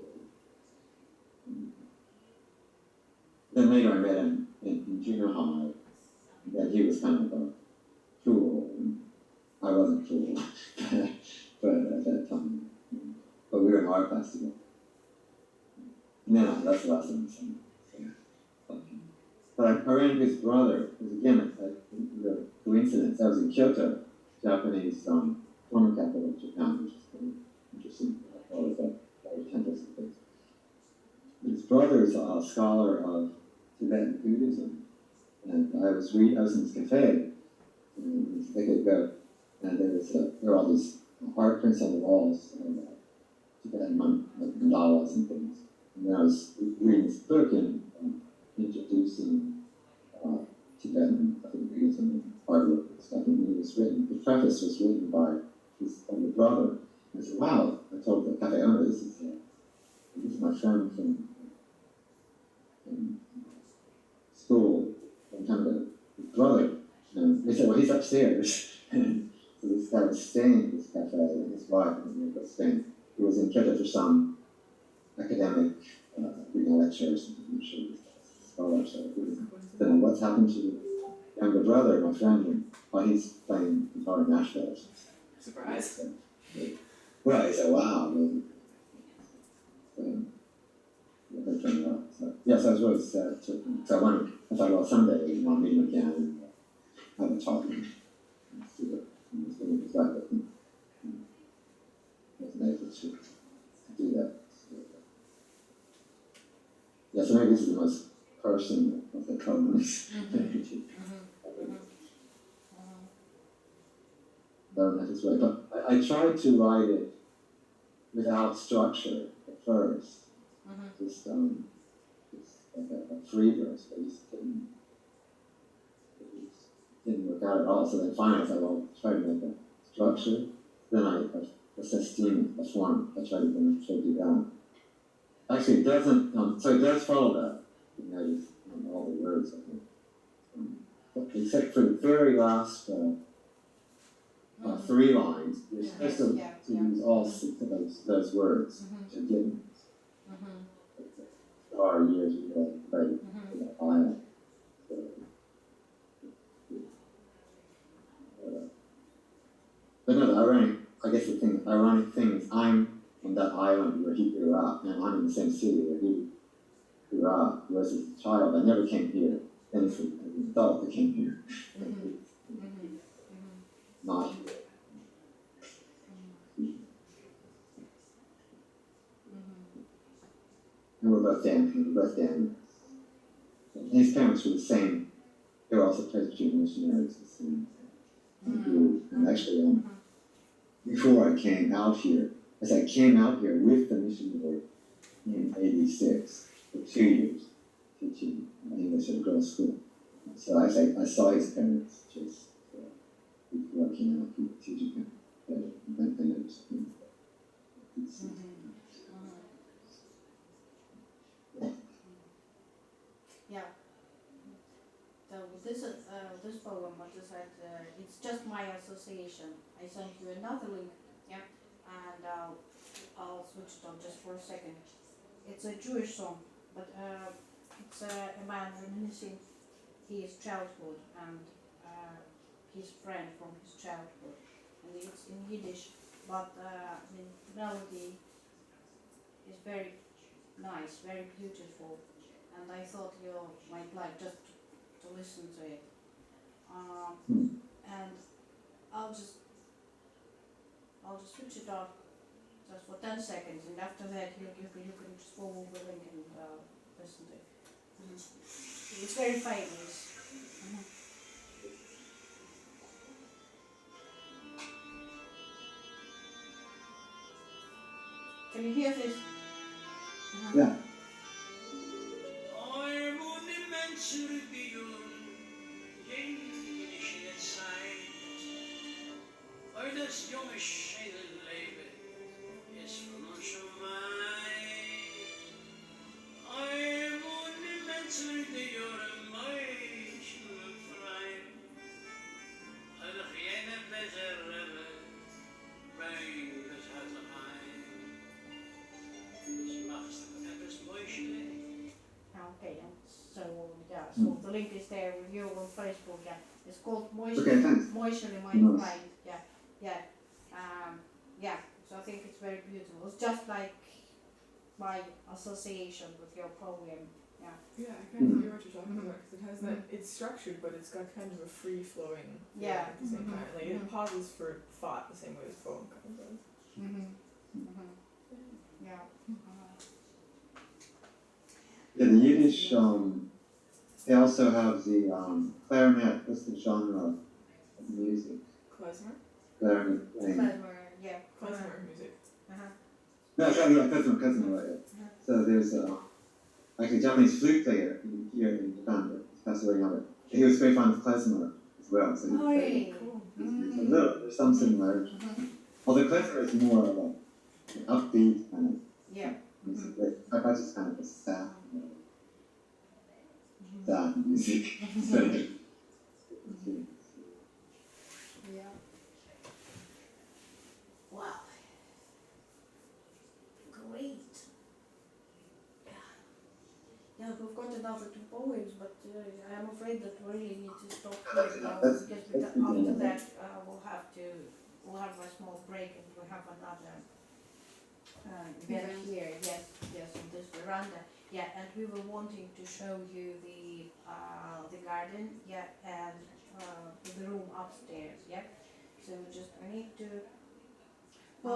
Then later I met him in junior high, that he was kind of a fool, and I wasn't cool, but at that time. But we were in art class together. No, that's the last time I saw him. But I ran into his brother. It was again a coincidence. I was in Kyoto, Japanese former capital of Japan, which is very interesting. All of the temples and things. His brother is a scholar of Tibetan Buddhism, and I was in this cafe, and it was a decade ago, and there were all these art prints on the walls of Tibetan mandalas and things. And then I was reading this book and introducing Tibetan Buddhism and artwork and stuff, and the preface was written by his older brother. And I said, wow, I told the cafe owner, this is my friend from school, from time ago, his brother. And they said, well, he's upstairs. And so this guy was staying at this cafe, and his wife was staying. He was in Kyoto for some academic reading a lecture or something. I'm sure he was a scholar, so then what's happened to the younger brother, my friend, and he's playing guitar in Nashville or something. Surprise. Well, he said, wow. So, yes, I was really sad. So I thought, well, someday we want to meet him again and have a talk and see what he was like. But wasn't able to do that. So, Yeah, so maybe this is the most personal of the poems. Don't know if it's right, but I tried to write it without structure at first. Just like a free verse, but it just didn't work out at all. So then finally I thought, well, try to make a structure. Then a Sestina, a form, I tried to do that. Actually, it doesn't, so it does follow that. You notice all the words, I think. Except for the very last 3 lines, you're supposed to use all 6 of those words to give them. Our years ago, right? Island. But no, the ironic thing is I'm on that island where he grew up, and I'm in the same city where he grew up. He was a child. I never came here. And as an adult, I came here. Not here. And we're both Daniels. His parents were the same. They were also Presbyterian missionaries. The same. And actually, before I came out here, as I came out here with the mission board in '86 for 2 years, teaching English at a girls' school. So I saw his parents just working out, teaching him better, and understand. Yeah. So this poem, what is that? It's just my association. I sent you another link, yeah, and I'll switch it on just for a second. It's a Jewish song, but it's a man reminiscing his childhood and his friend from his childhood, and it's in Yiddish, but the melody is very nice, very beautiful, and I thought you might like just to listen to it. And I'll just switch it off just for 10 seconds, and after that you can just follow the link and listen to it. It's very famous. Can you hear this? Yeah. Das junge Schädelleben ist von uns schon weit. Ein Monument zu den Jahren Menschen frei. Alle jene Beserlebe, bring das Herz ein. Das machst du etwas Mäuschle. Okay, and so yeah, so the link is there with you on Facebook. Yeah, it's called Moisture. Okay, thanks. Moisture in my mind. Yeah, yeah, yeah. So I think it's very beautiful. It's just like my association with your poem. Yeah. Yeah, I kind of hear what you're talking about because it has that. It's structured, but it's got kind of a free flowing. Yeah. At the same time, like it pauses for thought the same way as poem kind of does. Yeah. Yeah, the Yiddish, they also have the clarinet. What's the genre of music? Klezmer? Clarinet playing. Yeah. Klezmer music. No, yeah, cousin, right. So there's actually a Japanese flute player here in Japan, but he's passed away now. He was very fond of klezmer as well. So Really? Cool. there's some similarities. Although klezmer is more of an upbeat kind of Yeah. music. Like, I just kind of a sad music. Yeah. Wow. Great. Yeah, we've got another 2 poems, but I'm afraid that we really need to stop here now because after that we'll have a small break and we'll have another event here. Yes, on this veranda. Yeah, and we were wanting to show you the garden. Yeah, and the room upstairs. Yeah, so I need to